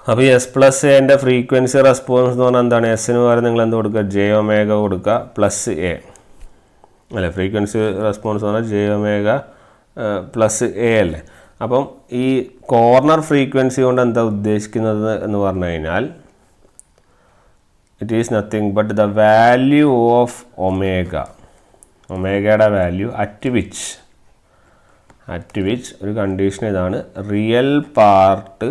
അപ്പോൾ ഈ എസ് പ്ലസ് എൻ്റെ ഫ്രീക്വൻസി റെസ്പോൺസ് എന്ന് പറഞ്ഞാൽ എന്താണ്? എസിന് പകരം നിങ്ങൾ എന്ത് കൊടുക്കുക? ജെ ഒമേഗ കൊടുക്കുക പ്ലസ് എ അല്ലേ? ഫ്രീക്വൻസി റെസ്പോൺസ് എന്ന് പറഞ്ഞാൽ ജെ ഒമേഗ പ്ലസ് എ അല്ലേ? അപ്പം ഈ കോർണർ ഫ്രീക്വൻസി കൊണ്ട് എന്താ ഉദ്ദേശിക്കുന്നത് എന്ന് പറഞ്ഞു കഴിഞ്ഞാൽ it is nothing but the value of omega, ഒമേഗയുടെ വാല്യൂ അറ്റ് വിച്ച് ഒരു കണ്ടീഷൻ ഇതാണ്, real part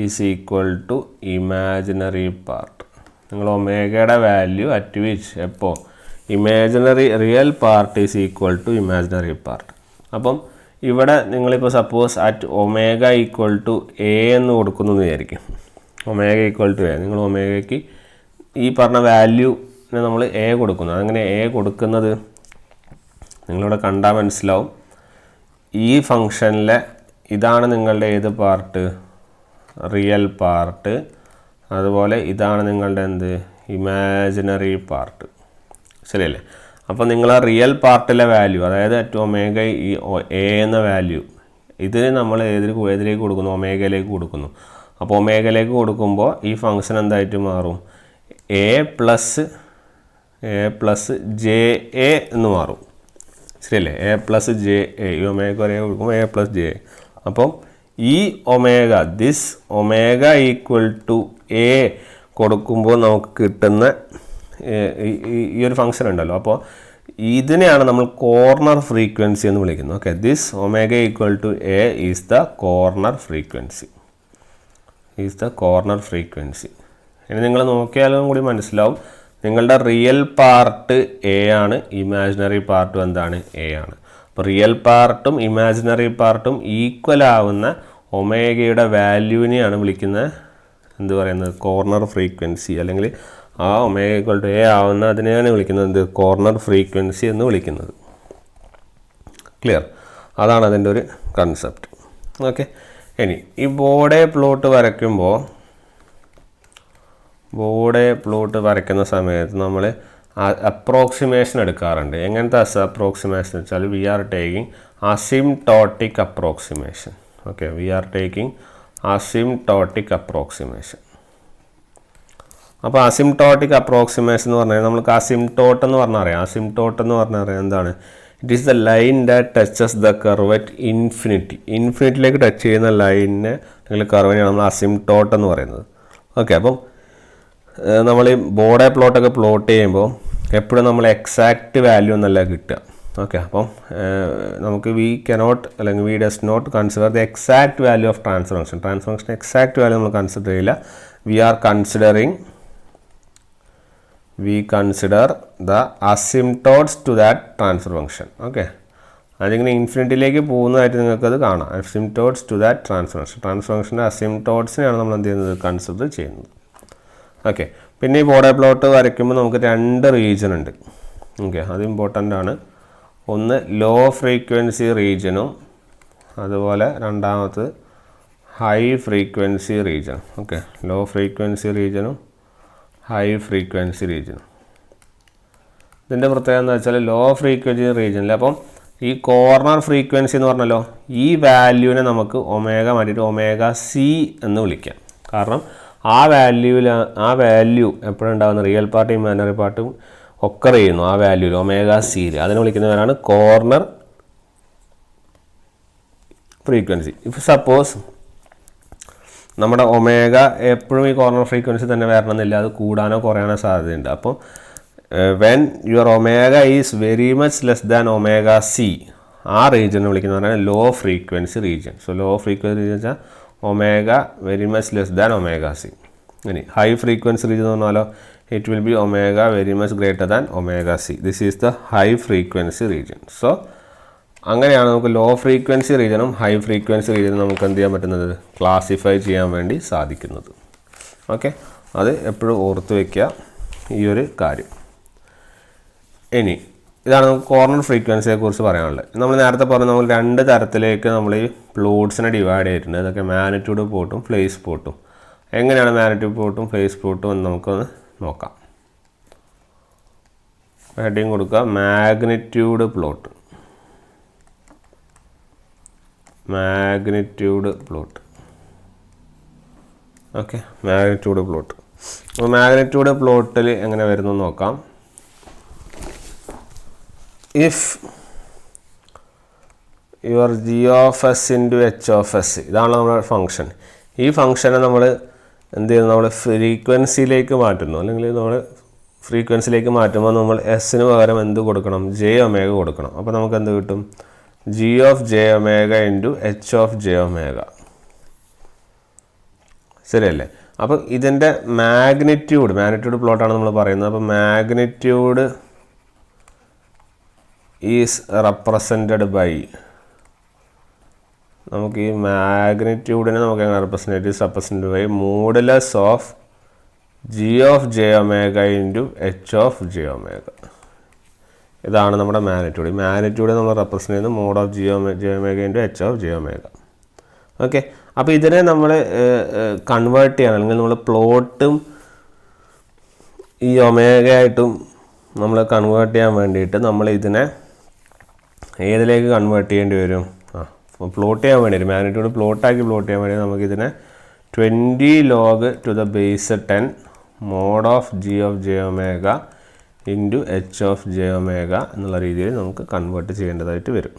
is equal to imaginary part. നിങ്ങൾ ഒമേഗയുടെ വാല്യൂ അറ്റ് വിച്ച് എപ്പോൾ real part is equal to imaginary part. അപ്പം ഇവിടെ നിങ്ങളിപ്പോൾ suppose at omega equal to A എന്ന് കൊടുക്കുന്നു എന്ന് വിചാരിക്കും. ഒമേഗ ഈക്വൽ ടു എ, നിങ്ങൾ ഒമേഗയ്ക്ക് ഈ പറഞ്ഞ വാല്യൂനെ നമ്മൾ എ കൊടുക്കുന്നു. അങ്ങനെ എ കൊടുക്കുന്നത് നിങ്ങളിവിടെ കണ്ടാൽ മനസ്സിലാവും. ഈ ഫംഗ്ഷനിലെ ഇതാണ് നിങ്ങളുടെ ഏത് പാർട്ട്? Real part. അതുപോലെ ഇതാണ് നിങ്ങളുടെ എന്ത്? Imaginary part. ശരിയല്ലേ? അപ്പോൾ നിങ്ങൾ ആ റിയൽ പാർട്ടിലെ വാല്യൂ, അതായത് അറ്റ് ഒമേഗ ഈ എ എന്ന വാല്യൂ, ഇതിന് നമ്മൾ ഏതിലേക്ക് കൊടുക്കുന്നു? ഒമേഗയിലേക്ക് കൊടുക്കുന്നു. അപ്പോൾ ഒമേഗയിലേക്ക് കൊടുക്കുമ്പോൾ ഈ ഫംഗ്ഷൻ എന്തായിട്ട് മാറും? എ പ്ലസ് ജെ എ എന്ന് മാറും. ശരിയല്ലേ? എ പ്ലസ് ജെ എ, ഈ ഒമേഗ വരെ കൊടുക്കുമ്പോൾ എ പ്ലസ് ജെ എ. അപ്പം ഈ omega, this omega equal to A കൊടുക്കുമ്പോൾ നമുക്ക് കിട്ടുന്ന ഈ ഒരു ഫംഗ്ഷൻ ഉണ്ടല്ലോ, അപ്പോൾ ഇതിനെയാണ് നമ്മൾ കോർണർ ഫ്രീക്വൻസി എന്ന് വിളിക്കുന്നത്. Okay, this omega equal to A is the corner frequency. ഇനി നിങ്ങൾ നോക്കിയാലും കൂടി മനസ്സിലാവും, നിങ്ങളുടെ റിയൽ പാർട്ട് എ ആണ്, ഇമാജിനറി പാർട്ടും എന്താണ്? എ ആണ്. അപ്പോൾ റിയൽ പാർട്ടും ഇമാജിനറി പാർട്ടും ഈക്വൽ ആവുന്ന ഒമേഗയുടെ വാല്യൂവിനെയാണ് വിളിക്കുന്നത് എന്ത് പറയുന്നത്? Corner frequency. അല്ലെങ്കിൽ ആ ഒമേഗ ഈക്വൽ ടു എ ആവുന്ന അതിനെയാണ് വിളിക്കുന്നത് എന്ത്? കോർണർ ഫ്രീക്വൻസി എന്ന് വിളിക്കുന്നത്. ക്ലിയർ? അതാണ് അതിൻ്റെ ഒരു കൺസെപ്റ്റ്. ഓക്കെ, ഇനി ഈ ബോർഡേ പ്ലോട്ട് വരയ്ക്കുന്ന സമയത്ത് നമ്മൾ അപ്രോക്സിമേഷൻ എടുക്കാറുണ്ട്. എങ്ങനത്തെ അപ്രോക്സിമേഷൻ വെച്ചാൽ we are taking asymptotic approximation. Okay, we are taking asymptotic approximation. അപ്പോൾ അസിംപ്ടോട്ടിക് അപ്രോക്സിമേഷൻ എന്ന് പറഞ്ഞാൽ നമുക്ക് അസിംപ്ടോട്ട് എന്ന് പറഞ്ഞാൽ അറിയാം. അസിംപ്ടോട്ട് എന്ന് പറഞ്ഞാൽ അറിയാം എന്താണ്? It is the line that touches the curve at infinity. ഇൻഫിനിറ്റിയിലേക്ക് ടച്ച് ചെയ്യുന്ന ലൈനിനെ അല്ലെങ്കിൽ കർവിനെയാണ് നമ്മൾ അസിംപ്ടോട്ട് എന്ന് പറയുന്നത്. ഓക്കെ, അപ്പം നമ്മൾ ഈ ബോർഡേ പ്ലോട്ടൊക്കെ പ്ലോട്ട് ചെയ്യുമ്പോൾ എപ്പോഴും നമ്മൾ എക്സാക്റ്റ് വാല്യൂ എന്നല്ല കിട്ടുക. ഓക്കെ, അപ്പം നമുക്ക് we does not consider the exact value of transfer function exact value നമ്മൾ കൺസിഡർ ചെയ്യില്ല. we consider the asymptotes to that transfer function. Okay, അതിങ്ങനെ ഇൻഫിനിറ്റിയിലേക്ക് പോകുന്നതായിട്ട് നിങ്ങൾക്കത് കാണാം. അസിംപ്ടോട്സ് ടു ദാറ്റ് ട്രാൻസ്ഫർ ഫംഗ്ഷൻ്റെ അസിംപ്ടോട്സിനെയാണ് നമ്മൾ എന്ത് ചെയ്യുന്നത്? കൺസിഡർ ചെയ്യുന്നത്. ഓക്കെ, പിന്നെ ഈ ബോർഡർ പ്ലോട്ട് വരയ്ക്കുമ്പോൾ നമുക്ക് രണ്ട് റീജിയൻ ഉണ്ട്. ഓക്കെ, അത് ഇമ്പോർട്ടൻ്റ് ആണ്. ഒന്ന് ലോ ഫ്രീക്വൻസി റീജിയനും അതുപോലെ രണ്ടാമത് high frequency region. Okay, low frequency റീജിയനും ഹൈ ഫ്രീക്വൻസി റീജിയനും. ഇതിൻ്റെ പ്രത്യേകത എന്താ വെച്ചാൽ ലോ ഫ്രീക്വൻസി റീജിയനിൽ അപ്പം ഈ കോർണർ ഫ്രീക്വൻസി എന്ന് പറഞ്ഞല്ലോ, ഈ വാല്യൂവിനെ നമുക്ക് ഒമേഗ മാറ്റിയിട്ട് ഒമേഗ സി എന്ന് വിളിക്കാം. കാരണം ആ വാല്യൂ എപ്പോഴും ഉണ്ടാകുന്ന റിയൽ പാർട്ടും ഇമാജിനറി പാർട്ടും ഒക്കെ ചെയ്യുന്നു ആ വാല്യൂയിൽ ഒമേഗ സിയിൽ. അതിനെ വിളിക്കുന്നവരാണ് കോർണർ ഫ്രീക്വൻസി. ഇഫ് സപ്പോസ് നമ്മുടെ ഒമേഗ എപ്പോഴും ഈ കോർണർ ഫ്രീക്വൻസി തന്നെ വരണമെന്നില്ല, അത് കൂടാനോ കുറയാനോ സാധ്യതയുണ്ട്. അപ്പോൾ when your omega is very much less than omega C, ആ റീജിയനെ വിളിക്കുന്നതാണ് low frequency region. So low frequency region വെച്ചാൽ omega very much less than omega C. ഇനി ഹൈ ഫ്രീക്വൻസി റീജിയൻ എന്ന് പറഞ്ഞാലോ it will be omega very much greater than omega c. This is the high frequency region. So അങ്ങനെയാണ് നമുക്ക് law frequency റീജിയനും high frequency റീജിയനും നമുക്ക് എന്ത് ചെയ്യാൻ പറ്റുന്നത്? ക്ലാസിഫൈ ചെയ്യാൻ വേണ്ടി സാധിക്കുന്നത്. ഓക്കെ, അത് എപ്പോഴും ഓർത്ത് വയ്ക്കുക. ഈ ഒരു കാര്യം. ഇനി ഇതാണ് നമുക്ക് കോർണർ ഫ്രീക്വൻസിയെ കുറിച്ച് പറയാനുള്ളത്. നമ്മൾ നേരത്തെ പറഞ്ഞു നമ്മൾ 2 തരത്തിലേക്ക് നമ്മൾ ഈ പ്ലോട്ട്സിനെ ഡിവൈഡ് ചെയ്തിട്ടുണ്ട്. അതൊക്കെ മാഗ്നിറ്റ്യൂഡ് പ്ലോട്ടും ഫേസ് പ്ലോട്ടും. എങ്ങനെയാണ് മാഗ്നിറ്റ്യൂഡ് പ്ലോട്ടും ഫേസ് പ്ലോട്ടും എന്ന് നമുക്കൊന്ന് നോക്കാം. ഹെഡിങ് കൊടുക്കുക magnitude plot. Okay, magnitude plot. അപ്പോൾ മാഗ്നിറ്റ്യൂഡ് പ്ലോട്ടിൽ എങ്ങനെ വരുന്നു നോക്കാം. If your G of S into H of S, ഇതാണ് നമ്മുടെ ഫംഗ്ഷൻ. ഈ ഫംഗ്ഷനെ നമ്മൾ എന്ത് ചെയ്യുന്നു, നമ്മൾ ഫ്രീക്വൻസിയിലേക്ക് മാറ്റുന്നു. അല്ലെങ്കിൽ നമ്മൾ ഫ്രീക്വൻസിയിലേക്ക് മാറ്റുമ്പോൾ നമ്മൾ എസ്സിന് പകരം എന്ത് കൊടുക്കണം, ജെ ഒമേഗ കൊടുക്കണം. അപ്പോൾ നമുക്ക് എന്ത് കിട്ടും, G of J omega into H of J omega. ശരിയല്ലേ? അപ്പം ഇതിൻ്റെ മാഗ്നിറ്റ്യൂഡ് പ്ലോട്ടാണ് നമ്മൾ പറയുന്നത്. അപ്പോൾ മാഗ്നിറ്റ്യൂഡ് ഈസ് റെപ്രസെൻറ്റഡ് ബൈ, നമുക്ക് ഈ മാഗ്നിറ്റ്യൂഡിനെ നമുക്ക് എങ്ങനെ represented by modulus of G of J omega into H of J omega. ഇതാണ് നമ്മുടെ മാഗ്നിറ്റ്യൂഡ് നമ്മൾ റെപ്രസെൻറ്റ് ചെയ്യുന്നത് mod of J omega into H of J omega. Okay, അപ്പോൾ ഇതിനെ നമ്മൾ കൺവേർട്ട് ചെയ്യാൻ, അല്ലെങ്കിൽ നമ്മൾ പ്ലോട്ടും ഈ ഒമേഗയായിട്ടും നമ്മൾ കൺവേർട്ട് ചെയ്യാൻ വേണ്ടിയിട്ട് നമ്മൾ ഇതിനെ ഏതിലേക്ക് കൺവേർട്ട് ചെയ്യേണ്ടി വരും? പ്ലോട്ട് ചെയ്യാൻ വേണ്ടി മാഗ്നിറ്റ്യൂഡ് പ്ലോട്ട് ചെയ്യാൻ വേണ്ടി നമുക്കിതിനെ 20 log to the base 10 mod of g of j omega into H of J omega എന്നുള്ള രീതിയിൽ നമുക്ക് കൺവേർട്ട് ചെയ്യേണ്ടതായിട്ട് വരും.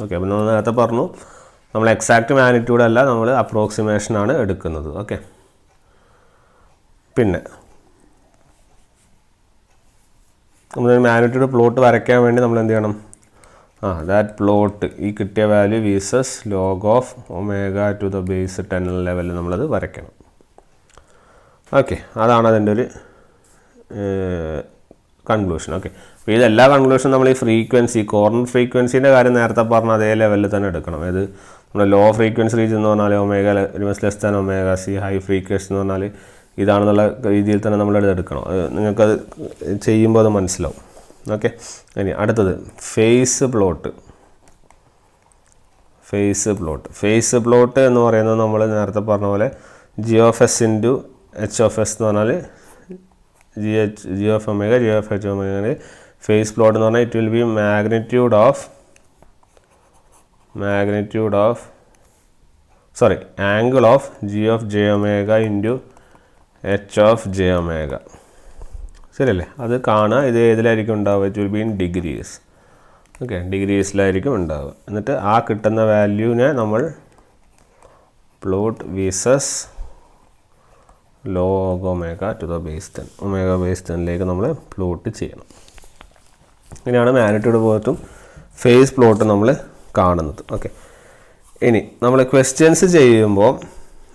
ഓക്കെ, അപ്പോൾ നമ്മൾ നേരത്തെ പറഞ്ഞു നമ്മൾ എക്സാക്റ്റ് മാഗ്നിറ്റ്യൂഡ് അല്ല, നമ്മൾ അപ്രോക്സിമേഷനാണ് എടുക്കുന്നത്. ഓക്കെ, പിന്നെ നമ്മൾ മാഗ്നിറ്റ്യൂഡ് പ്ലോട്ട് വരയ്ക്കാൻ വേണ്ടി നമ്മൾ എന്ത് ചെയ്യണം, ദാറ്റ് പ്ലോട്ട് ഈ കിട്ടിയ value visas log of omega to the base 10 ലെവലിൽ നമ്മളത് വരയ്ക്കണം. ഓക്കെ, അതാണ് അതിൻ്റെ ഒരു കൺക്ലൂഷൻ. ഓക്കെ, അപ്പോൾ ഇതെല്ലാ കൺക്ലൂഷനും നമ്മൾ ഈ കോർണർ ഫ്രീക്വൻസീൻ്റെ കാര്യം നേരത്തെ പറഞ്ഞ അതേ ലെവലിൽ തന്നെ എടുക്കണം. അതായത് നമ്മൾ ലോ ഫ്രീക്വൻസി റീജൻ എന്ന് പറഞ്ഞാൽ omega less than omega C, high frequency എന്ന് പറഞ്ഞാൽ ഇതാണെന്നുള്ള രീതിയിൽ തന്നെ നമ്മളത് എടുക്കണം. നിങ്ങൾക്കത് ചെയ്യുമ്പോൾ അത് മനസ്സിലാവും. ഓക്കെ, ഇനി അടുത്തത് ഫേസ് പ്ലോട്ട് എന്ന് പറയുന്നത് നമ്മൾ നേരത്തെ പറഞ്ഞ പോലെ G of S into H of S എന്ന് പറഞ്ഞാൽ G of omega G of H omega. Phase plot എന്ന് പറഞ്ഞാൽ it will be angle of G of J omega into H of J omega. ശരിയല്ലേ? അത് കാണുക. ഇത് ഏതിലായിരിക്കും ഉണ്ടാവുക? It will be in degrees. Okay, ഡിഗ്രീസിലായിരിക്കും ഉണ്ടാവുക. എന്നിട്ട് ആ കിട്ടുന്ന വാല്യൂവിനെ നമ്മൾ plot versus log omega to the base 10 omega base 10ലേക്ക് നമ്മൾ പ്ലോട്ട് ചെയ്യണം. ഇങ്ങനെയാണ് മാഗ്നിറ്റ്യൂഡ് പ്ലോട്ടും ഫേസ് പ്ലോട്ടും നമ്മൾ കാണുന്നത്. ഓക്കെ, ഇനി നമ്മൾ ക്വസ്റ്റ്യൻസ് ചെയ്യുമ്പോൾ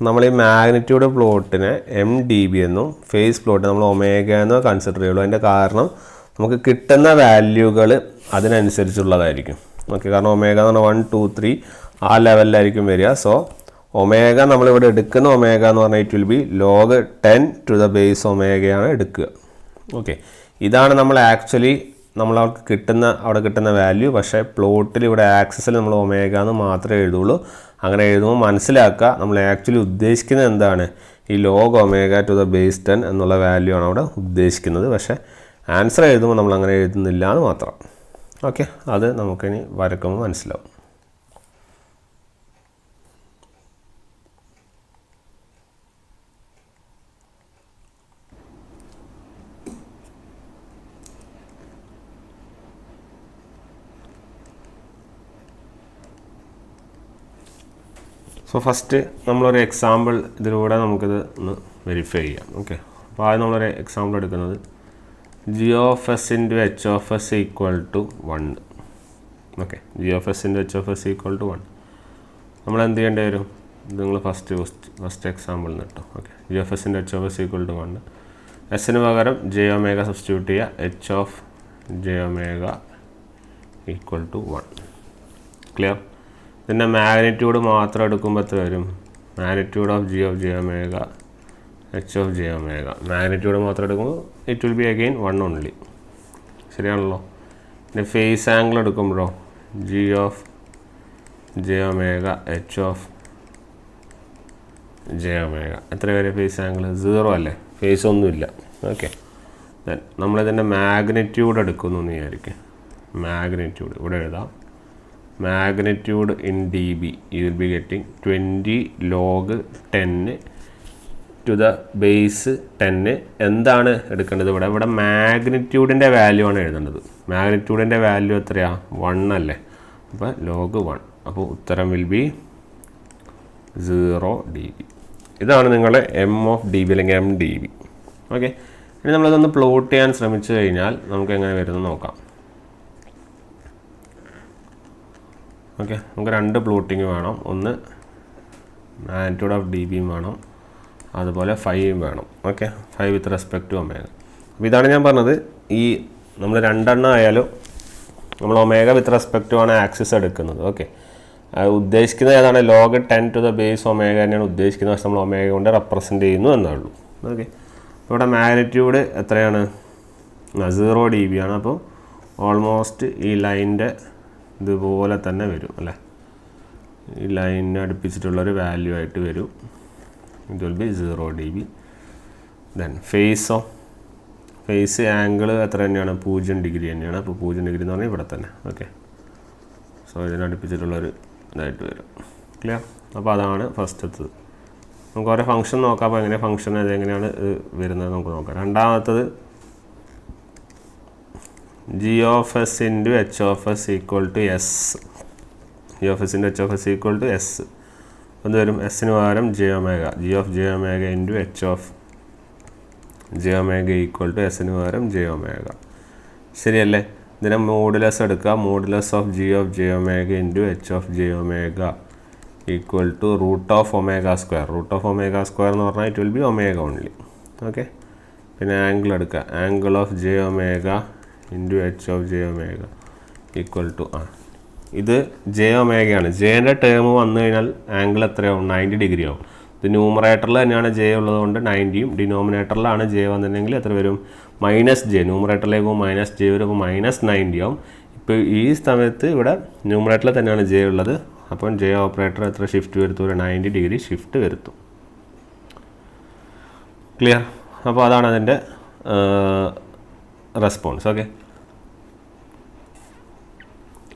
നമ്മൾ ഈ മാഗ്നിറ്റ്യൂഡ് പ്ലോട്ടിനെ എം ഡി ബി എന്നും ഫേസ് പ്ലോട്ട് നമ്മൾ ഒമേഗ എന്നോ കൺസിഡർ ചെയ്യുള്ളൂ. അതിൻ്റെ കാരണം നമുക്ക് കിട്ടുന്ന വാല്യൂകൾ അതിനനുസരിച്ചുള്ളതായിരിക്കും. ഓക്കെ, കാരണം ഒമേഗ എന്ന് പറഞ്ഞാൽ 1, 2, 3 ആ ലെവലിലായിരിക്കും വരിക. സോ ഒമേഗ നമ്മളിവിടെ എടുക്കുന്ന ഒമേഗ എന്ന് പറഞ്ഞാൽ it will be log 10 to the base ഒമേഗയാണ് എടുക്കുക. ഓക്കെ, ഇതാണ് നമ്മൾ ആക്ച്വലി അവിടെ കിട്ടുന്ന വാല്യൂ. പക്ഷേ പ്ലോട്ടിൽ ഇവിടെ ആക്സസിൽ നമ്മൾ ഒമേഗ എന്ന് മാത്രമേ എഴുതുള്ളൂ. അങ്ങനെ എഴുതുമ്പോൾ മനസ്സിലാക്കുക നമ്മൾ ആക്ച്വലി ഉദ്ദേശിക്കുന്നത് എന്താണ്, ഈ log omega to the base 10 എന്നുള്ള വാല്യൂ ആണ് അവിടെ ഉദ്ദേശിക്കുന്നത്. പക്ഷേ ആൻസർ എഴുതുമ്പോൾ നമ്മൾ അങ്ങനെ എഴുതുന്നില്ല എന്ന് മാത്രം. ഓക്കെ, അത് നമുക്കിനി വരക്കുമ്പോൾ മനസ്സിലാവും. സോ ഫസ്റ്റ് നമ്മളൊരു എക്സാമ്പിൾ ഇതിലൂടെ നമുക്കിത് ഒന്ന് വെരിഫൈ ചെയ്യാം. ഓക്കെ, അപ്പോൾ ആദ്യം നമ്മളൊരു എക്സാമ്പിൾ എടുക്കുന്നത് G of S into H of S equal to 1. Okay, G of S into H of S equal to 1. നമ്മൾ എന്ത് ചെയ്യേണ്ടി വരും? ഇത് നിങ്ങൾ ഫസ്റ്റ് എക്സാമ്പിൾ കിട്ടും. Okay, G of S into H of S equal to 1. എസിന് പകരം J omega substitute ചെയ്യുക. H of J omega equal to 1. Clear? ഇതിൻ്റെ മാഗ്നിറ്റ്യൂഡ് മാത്രം എടുക്കുമ്പോൾ എത്ര വരും? Magnitude of G omega H of J omega. Magnitude മാത്രം എടുക്കുമ്പോൾ it will be again 1 only. ശരിയാണല്ലോ. പിന്നെ ഫേസ് ആംഗിൾ എടുക്കുമ്പോഴോ G of J omega H of J omega. എത്ര വരെ ഫേസ് ആംഗിൾ? 0 അല്ലേ, ഫേസ് ഒന്നുമില്ല. ഓക്കെ, നമ്മളിതിൻ്റെ മാഗ്നിറ്റ്യൂഡ് എടുക്കുന്നു എന്ന് വിചാരിക്കുക. മാഗ്നിറ്റ്യൂഡ് ഇവിടെ എഴുതാം. Magnitude in D B you will be getting 20 log 10 to the base 10. എന്താണ് എടുക്കേണ്ടത് ഇവിടെ? ഇവിടെ മാഗ്നിറ്റ്യൂഡിൻ്റെ വാല്യൂ ആണ് എഴുതേണ്ടത്. മാഗ്നിറ്റ്യൂഡിൻ്റെ വാല്യൂ എത്രയാണ്? 1 അല്ലേ. അപ്പോൾ log 1. അപ്പോൾ ഉത്തരം വിൽ ബി 0 dB. ഇതാണ് നിങ്ങളുടെ എം ഓഫ് ഡി ബി അല്ലെങ്കിൽ എം ഡി ബി. ഓക്കെ, ഇനി നമ്മളിതൊന്ന് പ്ലോട്ട് ചെയ്യാൻ ശ്രമിച്ചു കഴിഞ്ഞാൽ നമുക്ക് എങ്ങനെ വരുന്നത് നോക്കാം. ഓക്കെ, നമുക്ക് 2 പ്ലോട്ടിങ് വേണം. ഒന്ന് മാഗ്നിറ്റ്യൂഡ് ഓഫ് ഡി ബിയും വേണം, അതുപോലെ 5 വേണം. Okay, 5 with respect to omega. അപ്പോൾ ഇതാണ് ഞാൻ പറഞ്ഞത്, ഈ നമ്മൾ 2 എണ്ണം ആയാലും നമ്മൾ ഒമേഗ വിത്ത് റെസ്പെക്ട് ടു ആണ് ആക്സിസ് എടുക്കുന്നത്. ഓക്കെ, ഉദ്ദേശിക്കുന്നത് ഏതാണ്? log 10 to the base omega തന്നെയാണ് ഉദ്ദേശിക്കുന്നത്. പക്ഷെ നമ്മൾ ഒമേഗ കൊണ്ട് റെപ്രസെൻറ്റ് ചെയ്യുന്നു എന്നേ ഉള്ളൂ. ഓക്കെ, ഇവിടെ മാഗ്നിറ്റ്യൂഡ് എത്രയാണ്? 0 dB ആണ്. അപ്പോൾ ഓൾമോസ്റ്റ് ഈ ലൈനിൻ്റെ ഇതുപോലെ തന്നെ വരും അല്ലേ, ഈ ലൈനിനെ അടുപ്പിച്ചിട്ടുള്ളൊരു വാല്യൂ ആയിട്ട് വരും. ഇത് will be 0 dB. Then phase angle എത്ര തന്നെയാണ്? 0 ഡിഗ്രി തന്നെയാണ്. അപ്പോൾ 0 ഡിഗ്രി എന്ന് പറഞ്ഞാൽ ഇവിടെ തന്നെ. ഓക്കെ, സോ ഇതിനടുപ്പിച്ചിട്ടുള്ളൊരു ഇതായിട്ട് വരും. ക്ലിയർ? അപ്പോൾ അതാണ് ഫസ്റ്റത്തത്. നമുക്ക് ഓരോ ഫംഗ്ഷൻ നോക്കാം. അപ്പോൾ എങ്ങനെ ഫംഗ്ഷൻ അതെങ്ങനെയാണ് വരുന്നത് നമുക്ക് നോക്കാം. രണ്ടാമത്തത് G of S into H of S equal to S. G of S into H of S equal to S. എന്ത് വരും? എസ്സിന് പകരം J omega. G of J omega into H of J omega equal to എസ്സിന് പകരം J omega. ശരിയല്ലേ? ഇതിനെ modulus എടുക്കുക. Modulus of G of J omega into H of J omega equal to root of omega square. Root of omega square എന്ന് പറഞ്ഞാൽ it will be omega only. Okay, പിന്നെ angle എടുക്കുക. Angle of J omega into H of J omega equal to ഇത് J ഒമേഗയാണ്. ജെൻ്റെ term വന്നു കഴിഞ്ഞാൽ angle എത്രയാവും? 90 ഡിഗ്രി ആവും. ഇത് ന്യൂമറേറ്ററിൽ തന്നെയാണ് ജെ ഉള്ളതുകൊണ്ട് 90യും, ഡിനോമിനേറ്ററിലാണ് ജെ വന്നിട്ടുണ്ടെങ്കിൽ എത്ര വരും? -j. ന്യൂമറേറ്ററിലേക്ക് പോകുമ്പോൾ -j വരും. അപ്പോൾ -90 ആവും. ഇപ്പോൾ ഈ സമയത്ത് ഇവിടെ ന്യൂമറേറ്ററിൽ തന്നെയാണ് ജെ ഉള്ളത്. അപ്പം ജെ ഓപ്പറേറ്റർ എത്ര ഷിഫ്റ്റ് വരുത്തും? ഒരു 90 ഡിഗ്രി ഷിഫ്റ്റ് വരുത്തും. ക്ലിയർ? അപ്പോൾ അതാണ് അതിൻ്റെ റെസ്പോൺസ്. ഓക്കെ,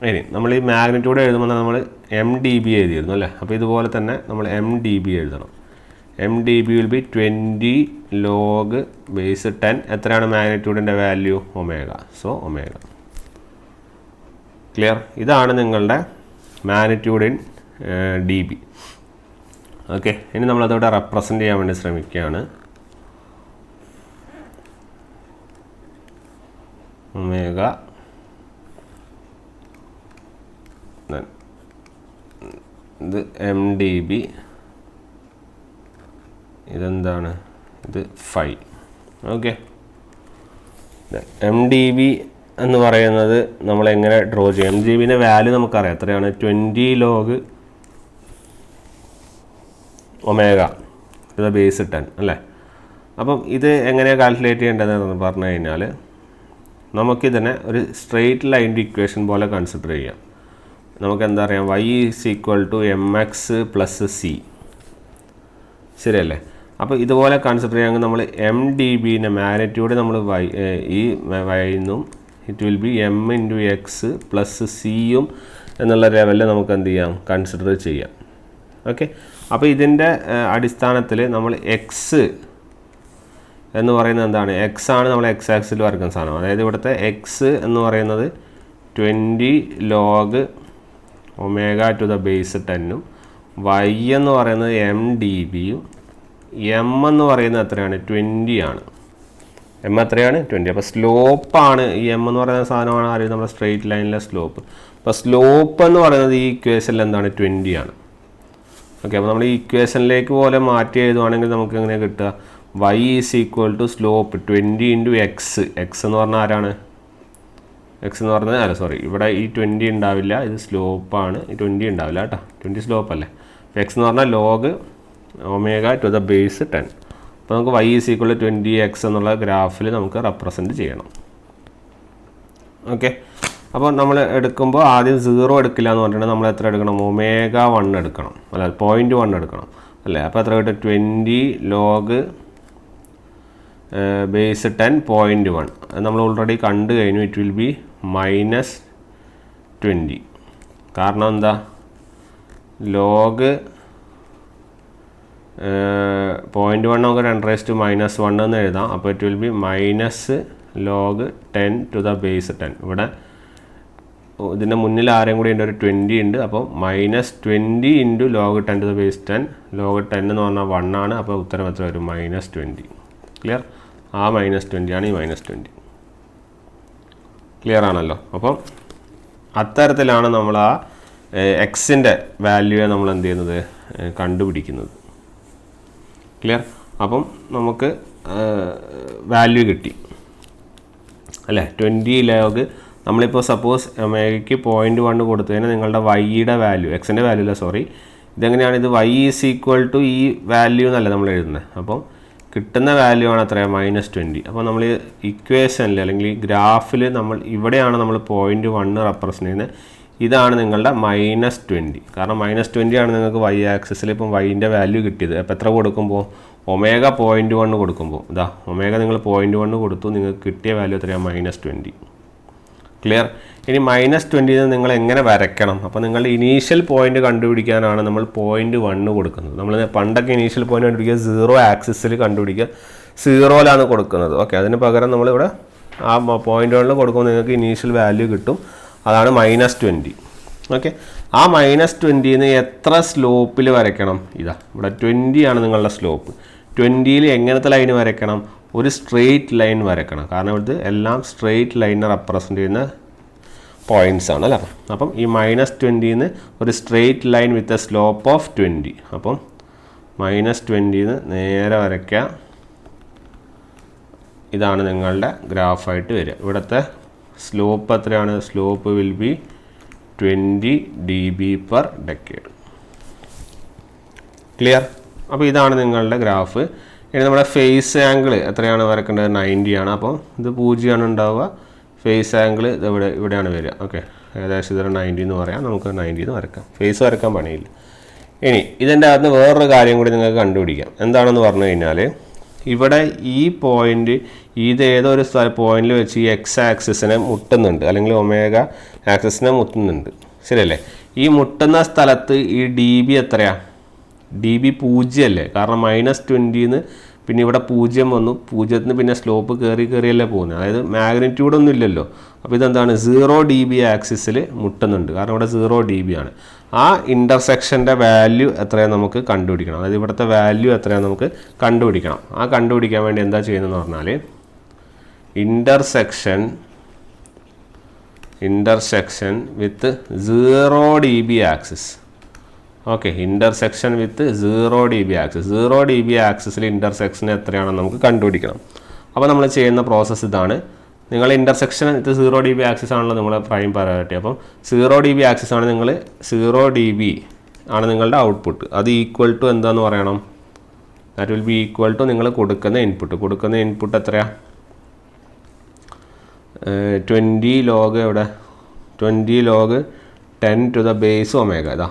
ഇനി നമ്മൾ ഈ മാഗ്നിറ്റ്യൂഡ് എഴുതുമ്പോൾ നമ്മൾ എം ഡി ബി എഴുതിയിരുന്നു അല്ലേ. അപ്പോൾ ഇതുപോലെ തന്നെ നമ്മൾ എം ഡി ബി എഴുതണം. M D B will be 20 log base 10. എത്രയാണ് മാഗ്നിറ്റ്യൂഡിൻ്റെ value? Omega. So omega. Clear? ഇതാണ് നിങ്ങളുടെ magnitude in D B. Okay, ഇനി നമ്മളതോടെ റെപ്രസെൻ്റ് ചെയ്യാൻ വേണ്ടി ശ്രമിക്കുകയാണ്. ഒമേഗ ഇത് എം ഡി ബി, ഇതെന്താണ്? ഇത് 5. ഓക്കെ, എം ഡി ബി എന്ന് പറയുന്നത് നമ്മൾ എങ്ങനെ ഡ്രോ ചെയ്യും? എം ഡി ബിൻ്റെ വാല്യൂ നമുക്കറിയാം. എത്രയാണ്? 20 log omega to the base 10 അല്ലേ. അപ്പം ഇത് എങ്ങനെയാണ് കാൽക്കുലേറ്റ് ചെയ്യേണ്ടതെന്ന് പറഞ്ഞു കഴിഞ്ഞാൽ നമുക്കിതിനെ ഒരു സ്ട്രെയിറ്റ് ലൈൻ്റെ ഇക്വേഷൻ പോലെ കൺസിഡർ ചെയ്യാം. നമുക്ക് എന്താ അറിയാം? y is equal to mx plus C. ശരിയല്ലേ? അപ്പോൾ ഇതുപോലെ കൺസിഡർ ചെയ്യാമെങ്കിൽ നമ്മൾ എം ഡി ബിൻ്റെ മാഗ്നിറ്റ്യൂഡ് നമ്മൾ ഈ വൈന്നും it will be M into X plus സിയും എന്നുള്ള ലെവലിൽ നമുക്ക് എന്ത് ചെയ്യാം? കൺസിഡർ ചെയ്യാം. ഓക്കെ, അപ്പോൾ ഇതിൻ്റെ അടിസ്ഥാനത്തിൽ നമ്മൾ എക്സ് എന്ന് പറയുന്നത് എന്താണ്? എക്സ് ആണ് നമ്മൾ എക്സ് ആക്സിൽ വരയ്ക്കുന്ന സാധനം. അതായത് ഇവിടുത്തെ എക്സ് എന്ന് പറയുന്നത് 20 log omega to the base 10ഉം വൈ എന്ന് പറയുന്നത് എം ഡി ബിയും എം എന്ന് പറയുന്നത് എത്രയാണ്? 20 ആണ്. എം എത്രയാണ്? 20. അപ്പോൾ സ്ലോപ്പാണ് ഈ എം എന്ന് പറയുന്ന സാധനമാണ് അറിയുന്നത് നമ്മുടെ സ്ട്രെയിറ്റ് ലൈനിലെ സ്ലോപ്പ്. അപ്പോൾ സ്ലോപ്പ് എന്ന് പറയുന്നത് ഈ ഇക്വേഷനിൽ എന്താണ്? 20 ആണ്. ഓക്കെ, അപ്പോൾ നമ്മൾ ഈ ഇക്വേഷനിലേക്ക് പോലെ മാറ്റി എഴുതുവാണെങ്കിൽ നമുക്ക് എങ്ങനെ കിട്ടുക? y is equal to slope 20 into X. X എന്ന് പറഞ്ഞാൽ ആരാണ്? എക്സ് എന്ന് പറഞ്ഞാൽ സോറി, ഇവിടെ ഈ 20 ഉണ്ടാവില്ല, ഇത് സ്ലോപ്പാണ്. ഈ 20 ഉണ്ടാവില്ല കേട്ടോ, 20 സ്ലോപ്പ് അല്ലേ. എക്സ് എന്ന് പറഞ്ഞാൽ log omega to the base 10. അപ്പോൾ നമുക്ക് y ഈസ് ഈക്വൽ 20x എന്നുള്ള ഗ്രാഫിൽ നമുക്ക് റെപ്രസെൻറ്റ് ചെയ്യണം. ഓക്കെ, അപ്പോൾ നമ്മൾ എടുക്കുമ്പോൾ ആദ്യം 0 എടുക്കില്ല എന്ന് പറഞ്ഞിട്ടുണ്ടെങ്കിൽ നമ്മൾ എത്ര എടുക്കണം? ω1 എടുക്കണം, അല്ല 0.1 എടുക്കണം അല്ലേ? അപ്പോൾ എത്ര കിട്ടും? 20 log ബേസ് 10 0.1. നമ്മൾ ഓൾറെഡി കണ്ടു കഴിഞ്ഞു. It will be -20. കാരണം എന്താ? ലോഗ് 0.1 നമുക്ക് 10⁻⁻1 എന്ന് എഴുതാം. അപ്പോൾ it will B -log 10 to the base 10. ഇവിടെ ഇതിൻ്റെ മുന്നിൽ ആരെയും കൂടി ഉണ്ട്, ഒരു 20 ഉണ്ട്. അപ്പോൾ -20 × log 10 to the base 10. log 10 എന്ന് പറഞ്ഞാൽ 1 ആണ്. അപ്പോൾ ഉത്തരം എത്ര വരും? -20. ക്ലിയർ? ആ -20 ആണ് ഈ -20. ക്ലിയർ ആണല്ലോ? അപ്പം അത്തരത്തിലാണ് നമ്മൾ ആ എക്സിൻ്റെ വാല്യൂയെ നമ്മൾ എന്ത് ചെയ്യുന്നത്? കണ്ടുപിടിക്കുന്നത്. ക്ലിയർ? അപ്പം നമുക്ക് വാല്യൂ കിട്ടി അല്ലേ? 20 log നമ്മളിപ്പോൾ സപ്പോസ് ഒമേഗയ്ക്ക് 0.1 കൊടുത്തു കഴിഞ്ഞാൽ നിങ്ങളുടെ വൈയുടെ വാല്യൂ, എക്സിൻ്റെ വാല്യൂ അല്ല, സോറി, ഇതെങ്ങനെയാണ്? ഇത് y ഈസ് ഈക്വൽ ടു ഈ വാല്യൂ എന്നല്ല നമ്മൾ എഴുതുന്നത്. അപ്പം കിട്ടുന്ന വാല്യൂ ആണ് എത്രയാണ്? -20. അപ്പോൾ നമ്മൾ ഇക്വേഷനിൽ അല്ലെങ്കിൽ ഈ ഗ്രാഫിൽ നമ്മൾ ഇവിടെയാണ് നമ്മൾ 0.1 റെപ്രസെൻ്റ് ചെയ്യുന്നത്. ഇതാണ് നിങ്ങളുടെ -20. കാരണം -20 ആണ് നിങ്ങൾക്ക് y ആക്സിസിൽ ഇപ്പം വൈൻ്റെ വാല്യൂ കിട്ടിയത്. അപ്പോൾ എത്ര കൊടുക്കുമ്പോൾ? ഒമേഗ 0.1 കൊടുക്കുമ്പോൾ ഇതാ ഒമേഗ നിങ്ങൾ 0.1 കൊടുത്തു, നിങ്ങൾക്ക് കിട്ടിയ വാല്യൂ എത്രയാണ്? -20. ക്ലിയർ? ഇനി -20 നിങ്ങൾ എങ്ങനെ വരയ്ക്കണം? അപ്പോൾ നിങ്ങളുടെ ഇനീഷ്യൽ പോയിന്റ് കണ്ടുപിടിക്കാനാണ് നമ്മൾ 0.1 കൊടുക്കുന്നത്. നമ്മൾ പണ്ടൊക്കെ ഇനീഷ്യൽ പോയിന്റ് കണ്ടുപിടിക്കുക 0 ആക്സിസിൽ കണ്ടുപിടിക്കുക 0ലാണ് കൊടുക്കുന്നത്. ഓക്കെ, അതിന് പകരം നമ്മളിവിടെ ആ 0.1 കൊടുക്കുമ്പോൾ നിങ്ങൾക്ക് ഇനീഷ്യൽ വാല്യൂ കിട്ടും. അതാണ് -20. ഓക്കെ, ആ -20 എത്ര സ്ലോപ്പിൽ വരയ്ക്കണം? ഇതാ ഇവിടെ 20 ആണ് നിങ്ങളുടെ സ്ലോപ്പ്. 20ൽ എങ്ങനത്തെ ലൈൻ വരയ്ക്കണം? ഒരു സ്ട്രെയിറ്റ് ലൈൻ വരയ്ക്കണം. കാരണം ഇത് എല്ലാം സ്ട്രെയിറ്റ് ലൈനെ റെപ്രസെൻ്റ് ചെയ്യുന്ന പോയിൻറ്റ്സ് ആണ് അല്ലേ? അപ്പം ഈ -20 ഒരു straight line with a slope of 20. അപ്പം -20 നേരെ വരയ്ക്കുക. ഇതാണ് നിങ്ങളുടെ ഗ്രാഫായിട്ട് വരിക. ഇവിടുത്തെ സ്ലോപ്പ് എത്രയാണ്? Slope will be 20 dB/decade. Clear? അപ്പോൾ ഇതാണ് നിങ്ങളുടെ ഗ്രാഫ്. ഇനി നമ്മുടെ ഫേസ് ആംഗിൾ എത്രയാണ് വരക്കേണ്ടത്? 90 ആണ്. അപ്പോൾ ഇത് 0 ആണ് ഉണ്ടാവുക. ഫേസ് ആംഗിൾ ഇത് ഇവിടെയാണ് വരിക. ഓക്കെ, ഏകദേശം ഇതൊരു 90 എന്ന് പറയാം. നമുക്ക് 90 എന്ന് വരക്കാം. ഫേസ് വരക്കാൻ പണിയില്ല. ഇനി ഇതിൻ്റെ അകത്ത് വേറൊരു കാര്യം കൂടി നിങ്ങൾക്ക് കണ്ടുപിടിക്കാം. എന്താണെന്ന് പറഞ്ഞു കഴിഞ്ഞാൽ ഇവിടെ ഈ പോയിൻ്റ് ഇത് ഏതൊരു പോയിന്റിൽ വെച്ച് ഈ എക്സ് ആക്സിസിനെ മുട്ടുന്നുണ്ട്, അല്ലെങ്കിൽ ഒമേഗ ആക്സിസിനെ മുട്ടുന്നുണ്ട്. ശരിയല്ലേ? ഈ മുട്ടുന്ന സ്ഥലത്ത് ഈ dB എത്രയാണ്? dB 0 അല്ലേ? കാരണം -20 പിന്നെ ഇവിടെ 0 വന്നു. 0 പിന്നെ സ്ലോപ്പ് കയറിയല്ലേ പോകുന്നത്. അതായത് മാഗ്നിറ്റ്യൂഡ് ഒന്നും ഇല്ലല്ലോ. അപ്പോൾ ഇതെന്താണ്? 0 dB ആക്സിസിൽ മുട്ടുന്നുണ്ട്. കാരണം ഇവിടെ 0 dB ആണ്. ആ ഇൻ്റർസെക്ഷൻ്റെ വാല്യൂ എത്രയാണ് നമുക്ക് കണ്ടുപിടിക്കണം. അതായത് ഇവിടുത്തെ വാല്യൂ എത്രയാണ് നമുക്ക് കണ്ടുപിടിക്കണം. ആ കണ്ടുപിടിക്കാൻ വേണ്ടി എന്താ ചെയ്യുന്നതെന്ന് പറഞ്ഞാൽ ഇൻ്റർസെക്ഷൻ വിത്ത് 0 dB ആക്സിസ്. ഓക്കെ, ഇൻ്റർസെക്ഷൻ വിത്ത് 0 dB ആക്സിസ്. 0 dB ആക്സിസിൽ ഇൻ്റർസെക്ഷൻ എത്രയാണെന്ന് നമുക്ക് കണ്ടുപിടിക്കണം. അപ്പോൾ നമ്മൾ ചെയ്യുന്ന പ്രോസസ്സ് ഇതാണ്. നിങ്ങൾ ഇൻ്റർസെക്ഷൻ വിത്ത് 0 dB ആക്സിസ് ആണല്ലോ നിങ്ങളെ പ്രൈം പാരാമീറ്റർ. അപ്പം 0 dB ആക്സിസ് ആണ്. നിങ്ങൾ 0 dB ആണ് നിങ്ങളുടെ ഔട്ട്പുട്ട്. അത് ഈക്വൽ ടു എന്താന്ന് പറയണം? That will be equal to നിങ്ങൾ കൊടുക്കുന്ന ഇൻപുട്ട് എത്രയാണ്? 20 log എവിടെ? 20 log 10 to the base omega. ഇതാ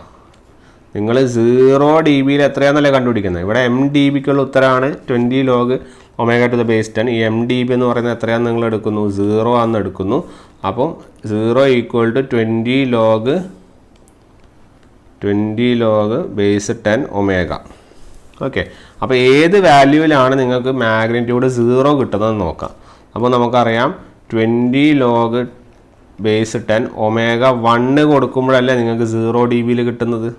നിങ്ങൾ 0 dBയിൽ എത്രയാണെന്നല്ലേ കണ്ടുപിടിക്കുന്നത്. ഇവിടെ mdBക്കുള്ള ഉത്തരമാണ് 20 log omega to the base 10. ഈ mdB എന്ന് പറയുന്നത് എത്രയാണെന്ന് നിങ്ങൾ എടുക്കുന്നു? 0 ആണെന്ന് എടുക്കുന്നു. അപ്പം 0 equal to 20 log base 10 omega. Okay, അപ്പോൾ ഏത് വാല്യൂവിലാണ് നിങ്ങൾക്ക് മാഗ്നിറ്റ്യൂഡ് 0 കിട്ടുന്നതെന്ന് നോക്കാം. അപ്പോൾ നമുക്കറിയാം 20 log ബേസ് 10 ഒമേഗ 1 കൊടുക്കുമ്പോഴല്ലേ നിങ്ങൾക്ക് 0 dBയിൽ കിട്ടുന്നത്.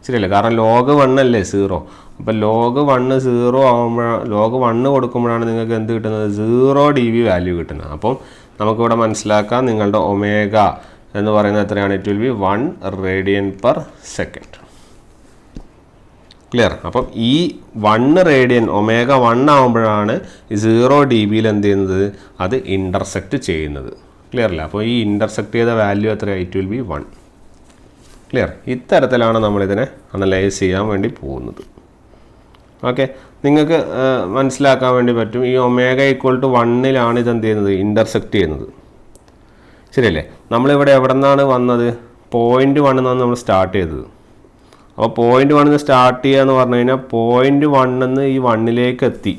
ശരിയല്ലേ? കാരണം log 1 അല്ലേ 0. അപ്പോൾ log 1 0 ആകുമ്പോഴാണ്, log 1 കൊടുക്കുമ്പോഴാണ് നിങ്ങൾക്ക് എന്ത് കിട്ടുന്നത്? 0 dB വാല്യൂ കിട്ടുന്നത്. അപ്പം നമുക്കിവിടെ മനസ്സിലാക്കാം നിങ്ങളുടെ ഒമേഗ എന്ന് പറയുന്നത് എത്രയാണ്? It will be 1 radian/second. Clear? അപ്പം ഈ 1 റേഡിയൻ ഒമേഗ 1 ആകുമ്പോഴാണ് 0 dBയിൽ എന്ത് ചെയ്യുന്നത്? അത് ഇൻ്റർസെക്റ്റ് ചെയ്യുന്നത്. ക്ലിയർ അല്ല? അപ്പോൾ ഈ ഇൻ്റർസെക്റ്റ് ചെയ്ത വാല്യൂ എത്രയാണ്? It will be 1. ക്ലിയർ? ഇത്തരത്തിലാണ് നമ്മളിതിനെ അനലൈസ് ചെയ്യാൻ വേണ്ടി പോകുന്നത്. ഓക്കെ, നിങ്ങൾക്ക് മനസ്സിലാക്കാൻ വേണ്ടി പറ്റും. ഈ ഒമേഗ ഈക്വൽ ടു 1 ഇതെന്ത് ചെയ്യുന്നത്, ഇൻ്റർസെക്റ്റ് ചെയ്യുന്നത്. ശരിയല്ലേ? നമ്മളിവിടെ എവിടെ നിന്നാണ് വന്നത്? പോയിൻ്റ് 1 നിന്നാണ് നമ്മൾ സ്റ്റാർട്ട് ചെയ്തത്. അപ്പോൾ പോയിൻ്റ് 1 സ്റ്റാർട്ട് ചെയ്യുക എന്ന് പറഞ്ഞു കഴിഞ്ഞാൽ പോയിൻ്റ് 1 ഈ 1 എത്തി.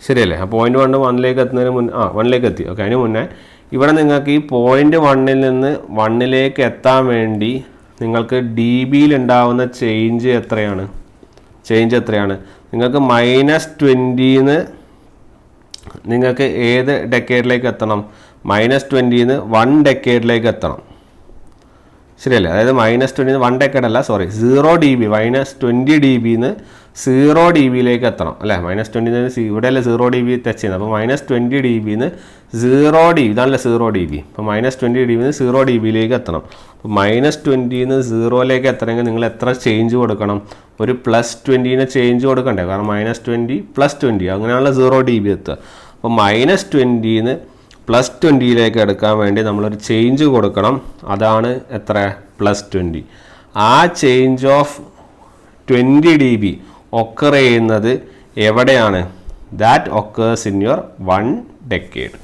ശരിയല്ലേ? ആ പോയിൻ്റ് 1 എത്തുന്നതിന് മുന്നേ 1 എത്തി. ഓക്കെ, അതിന് മുന്നേ ഇവിടെ നിങ്ങൾക്ക് ഈ പോയിൻ്റ് 1 നിന്ന് 1 എത്താൻ വേണ്ടി നിങ്ങൾക്ക് ഡി ബിയിൽ ഉണ്ടാവുന്ന ചേഞ്ച് എത്രയാണ്? നിങ്ങൾക്ക് -20 നിങ്ങൾക്ക് ഏത് ഡെക്കേഡിലേക്ക് എത്തണം? -20 1 ഡെക്കേഡിലേക്ക് എത്തണം. ശരിയല്ലേ? അതായത് -20 1 ഡെക്കേഡ് അല്ല, സോറി, 0 dB, -20 dB 0 dBയിലേക്ക് എത്തണം അല്ലേ? -20 ഇവിടെയല്ലേ 0 dB ടച്ച് ചെയ്യുന്നത്. അപ്പോൾ -20 dB 0 dB, ഇതാണല്ലേ 0 dB. അപ്പോൾ -20 dB 0 dBയിലേക്ക് എത്തണം. അപ്പോൾ -20 0ലേക്ക് എത്തണമെങ്കിൽ നിങ്ങൾ എത്ര ചേഞ്ച് കൊടുക്കണം? ഒരു +20 ചേഞ്ച് കൊടുക്കണ്ടേ? കാരണം -20 +20 അങ്ങനെയാണല്ലോ 0 dB എത്തുക. അപ്പോൾ -20 +20യിലേക്ക് എടുക്കാൻ വേണ്ടി നമ്മളൊരു ചേഞ്ച് കൊടുക്കണം. അതാണ് എത്ര? +20. ആ ചേഞ്ച് ഓഫ് 20 dB ഒക്കർ ചെയ്യുന്നത് എവിടെയാണ്? That occurs in your 1 decade.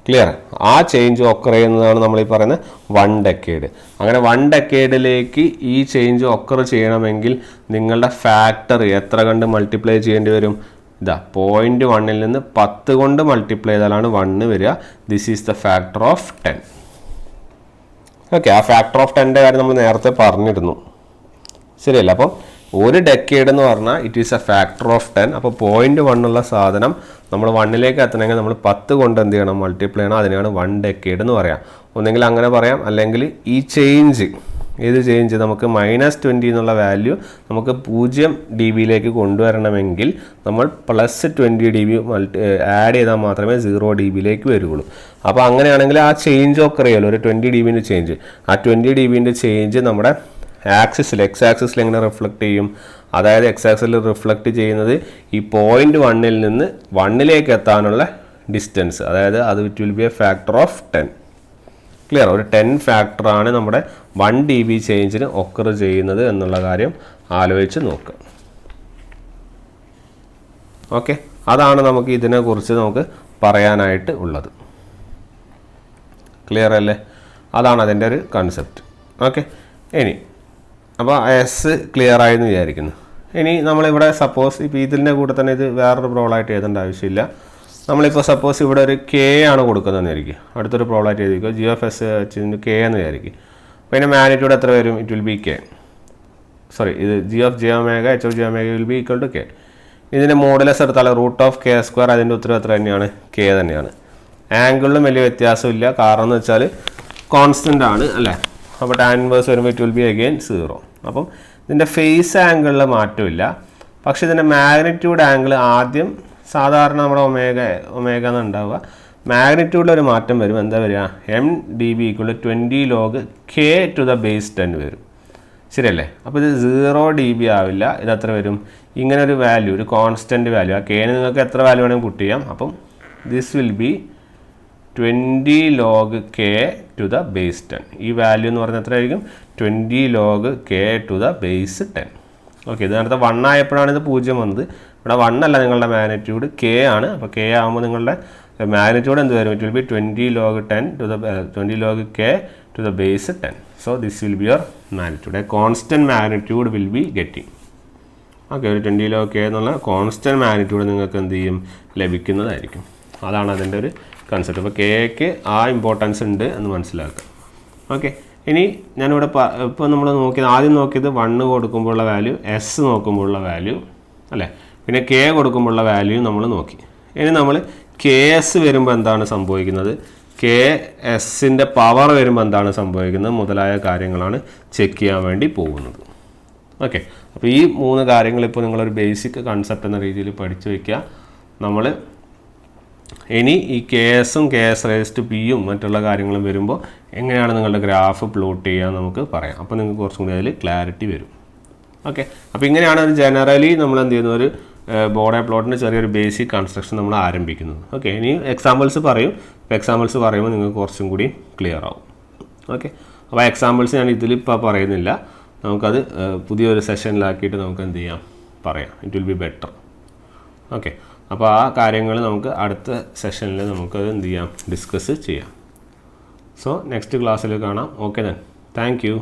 Clear? ആ ചേഞ്ച് ഒക്കർ ചെയ്യുന്നതാണ് നമ്മൾ ഈ പറയുന്നത് 1 decade. അങ്ങനെ 1 decadeലേക്ക് ഈ ചേഞ്ച് ഒക്കർ ചെയ്യണമെങ്കിൽ നിങ്ങളുടെ ഫാക്ടർ എത്ര കൊണ്ട് മൾട്ടിപ്ലൈ ചെയ്യേണ്ടി വരും? ഇതാ, പോയിൻ്റ് 1 നിന്ന് 10 കൊണ്ട് മൾട്ടിപ്ലൈ ചെയ്താലാണ് 1 വരിക. This is the factor of 10. Okay, ആ ഫാക്ടർ ഓഫ് 10ൻ്റെ കാര്യം നമ്മൾ നേരത്തെ പറഞ്ഞിരുന്നു. ശരിയല്ല? അപ്പം ഒരു ഡെക്കേഡ് എന്ന് പറഞ്ഞാൽ it is A factor of 10. അപ്പോൾ പോയിൻ്റ് 1 ഉള്ള സാധനം നമ്മൾ 1ലേക്ക് എത്തണമെങ്കിൽ നമ്മൾ 10 കൊണ്ട് എന്ത് ചെയ്യണം? മൾട്ടിപ്ലൈ ചെയ്യണം. അതിനാണ് 1 decade എന്ന് പറയാം. ഒന്നെങ്കിൽ അങ്ങനെ പറയാം, അല്ലെങ്കിൽ ഈ ചേഞ്ച്, ഏത് ചേഞ്ച്? നമുക്ക് -20 എന്നുള്ള വാല്യൂ നമുക്ക് 0 dBയിലേക്ക് കൊണ്ടുവരണമെങ്കിൽ നമ്മൾ +20 dB ആഡ് ചെയ്താൽ മാത്രമേ 0 dBയിലേക്ക് വരുള്ളൂ. അപ്പോൾ അങ്ങനെയാണെങ്കിൽ ആ ചേഞ്ച് ഒക്കെ അറിയാലോ, ഒരു 20 dBൻ്റെ ചേഞ്ച്. ആ 20 dBൻ്റെ ചേഞ്ച് നമ്മുടെ ആക്സിസിൽ, എക്സ് ആക്സിസിൽ എങ്ങനെ റിഫ്ലക്റ്റ് ചെയ്യും? അതായത് എക്സ് ആക്സിസിൽ റിഫ്ലക്റ്റ് ചെയ്യുന്നത് ഈ പോയിൻ്റ് 1 നിന്ന് 1ലേക്ക് എത്താനുള്ള ഡിസ്റ്റൻസ്. അതായത് അത് it will B A factor of 10. Clear? ഒരു 10 ഫാക്ടറാണ് നമ്മുടെ 1 dB ചേഞ്ചിന് ഒക്കർ ചെയ്യുന്നത് എന്നുള്ള കാര്യം ആലോചിച്ച് നോക്കുക. ഓക്കെ, അതാണ് നമുക്ക് ഇതിനെക്കുറിച്ച് നമുക്ക് പറയാനായിട്ട് ഉള്ളത്. ക്ലിയർ അല്ലേ? അതാണ് അതിൻ്റെ ഒരു കൺസെപ്റ്റ്. ഓക്കെ, ഇനി അപ്പോൾ എസ് ക്ലിയർ ആയെന്ന് വിചാരിക്കുന്നു. ഇനി നമ്മളിവിടെ സപ്പോസ് ഇപ്പോൾ ഇതിൻ്റെ കൂടെ തന്നെ ഇത് വേറൊരു പ്രോബ്ലമായിട്ട് എഴുതേണ്ട ആവശ്യമില്ല. നമ്മളിപ്പോൾ സപ്പോസ് ഇവിടെ ഒരു കെ ആണ് കൊടുക്കുന്നതെന്ന് വിചാരിക്കും. അടുത്തൊരു പ്രോബ്ലമായിട്ട് എഴുതിക്കോ, GS കെ എന്ന് വിചാരിക്കും. അപ്പോൾ ഇതിൻ്റെ മാഗ്നിറ്റ്യൂഡ് എത്ര വരും? It will be K. Sorry, ഇത് G(j)(ω) H(j)(ω) will be equal to K. ഇതിൻ്റെ മോഡുലസ് എടുത്താൽ √(k²) അതിൻ്റെ ഉത്തരം എത്ര തന്നെയാണ്? കെ തന്നെയാണ്. ആംഗിളിലും വലിയ വ്യത്യാസമില്ല, കാരണം എന്ന് വെച്ചാൽ കോൺസ്റ്റൻ്റ് ആണ് അല്ലേ? അപ്പോൾ tan ഇൻവേഴ്സ് വരുമ്പോൾ ഇറ്റ് വിൽ ബി അഗെയിൻ 0. അപ്പം ഇതിൻ്റെ ഫേസ് ആംഗിളിൽ മാറ്റമില്ല. പക്ഷേ ഇതിൻ്റെ മാഗ്നിറ്റ്യൂഡ് ആംഗിൾ ആദ്യം സാധാരണ നമ്മുടെ ഒമേഗ എന്നുണ്ടാവുക. മാഗ്നിറ്റ്യൂഡിലൊരു മാറ്റം വരും. എന്താ വരിക? mdB = 20 log k⁻10 വരും. ശരിയല്ലേ? അപ്പോൾ ഇത് 0 dB ആവില്ല. ഇതെത്ര വരും? ഇങ്ങനെ ഒരു വാല്യൂ, ഒരു കോൺസ്റ്റൻറ്റ് വാല്യൂ. ആ കെന് നിങ്ങൾക്ക് എത്ര വാല്യൂ വേണമെങ്കിൽ പുട്ട് ചെയ്യാം. അപ്പം this will be 20 log k⁻10. ഈ വാല്യൂ എന്ന് പറഞ്ഞാൽ എത്ര ആയിരിക്കും? 20 log k⁻10. ഓക്കെ, ഇത് നേരത്തെ 1 ആയപ്പോഴാണ് ഇത് 0 വന്നത്. ഇവിടെ 1 അല്ല, നിങ്ങളുടെ മാഗ്നിറ്റ്യൂഡ് കെ ആണ്. അപ്പോൾ കെ ആകുമ്പോൾ നിങ്ങളുടെ മാഗ്നിറ്റ്യൂഡ് എന്ത് വരും? It will be 20 log k⁻10. So this will be your magnitude. A constant magnitude will be getting. Okay, ഒരു 20 log k എന്നുള്ള കോൺസ്റ്റൻറ്റ് മാഗ്നിറ്റ്യൂഡ് നിങ്ങൾക്ക് എന്ത് ചെയ്യും? ലഭിക്കുന്നതായിരിക്കും. അതാണ് അതിൻ്റെ ഒരു കൺസെപ്റ്റ്. അപ്പോൾ കെക്ക് ആ ഇമ്പോർട്ടൻസ് ഉണ്ട് എന്ന് മനസ്സിലാക്കുക. ഓക്കെ, ഇനി ഞാനിവിടെ ഇപ്പോൾ നമ്മൾ ആദ്യം നോക്കിയത് 1 കൊടുക്കുമ്പോഴുള്ള വാല്യൂ, എസ് നോക്കുമ്പോഴുള്ള വാല്യൂ അല്ലേ? പിന്നെ കെ കൊടുക്കുമ്പോഴുള്ള വാല്യൂ നമ്മൾ നോക്കി. ഇനി നമ്മൾ കെ എസ് വരുമ്പോൾ എന്താണ് സംഭവിക്കുന്നത്, കെ എസിൻ്റെ പവർ വരുമ്പോൾ എന്താണ് സംഭവിക്കുന്നത് മുതലായ കാര്യങ്ങളാണ് ചെക്ക് ചെയ്യാൻ വേണ്ടി പോകുന്നത്. ഓക്കെ, അപ്പോൾ ഈ 3 കാര്യങ്ങൾ ഇപ്പോൾ നിങ്ങളൊരു ബേസിക് കൺസെപ്റ്റ് എന്ന രീതിയിൽ പഠിച്ചു വയ്ക്കുക. നമ്മൾ ഇനി ഈ കെ എസും കെ എസ് റേസ് ടു പിയും മറ്റുള്ള കാര്യങ്ങളും വരുമ്പോൾ എങ്ങനെയാണ് നിങ്ങളുടെ ഗ്രാഫ് പ്ലോട്ട് ചെയ്യുക നമുക്ക് പറയാം. അപ്പോൾ നിങ്ങൾക്ക് കുറച്ചും കൂടി അതിൽ ക്ലാരിറ്റി വരും. ഓക്കെ, അപ്പോൾ ഇങ്ങനെയാണ് ഒരു ജനറലി നമ്മൾ എന്ത് ചെയ്യുന്നത്, ഒരു ബോർഡ് പ്ലോട്ടിൻ്റെ ചെറിയൊരു ബേസിക് കൺസ്ട്രക്ഷൻ നമ്മൾ ആരംഭിക്കുന്നത്. ഓക്കെ, ഇനി എക്സാമ്പിൾസ് പറയും. ഇപ്പോൾ എക്സാമ്പിൾസ് പറയുമ്പോൾ നിങ്ങൾക്ക് കുറച്ചും കൂടി ക്ലിയർ ആവും. ഓക്കെ, അപ്പോൾ എക്സാമ്പിൾസ് ഞാൻ ഇതിലിപ്പോൾ പറയുന്നില്ല. നമുക്കത് പുതിയൊരു സെഷനിലാക്കിയിട്ട് നമുക്ക് എന്ത് ചെയ്യാം, പറയാം. It will B better. Okay, അപ്പോൾ ആ കാര്യങ്ങൾ നമുക്ക് അടുത്ത സെഷനിൽ നമുക്കത് എന്ത് ചെയ്യാം, ഡിസ്കസ് ചെയ്യാം. സോ നെക്സ്റ്റ് ക്ലാസ്സിൽ കാണാം. Okay then, thank you.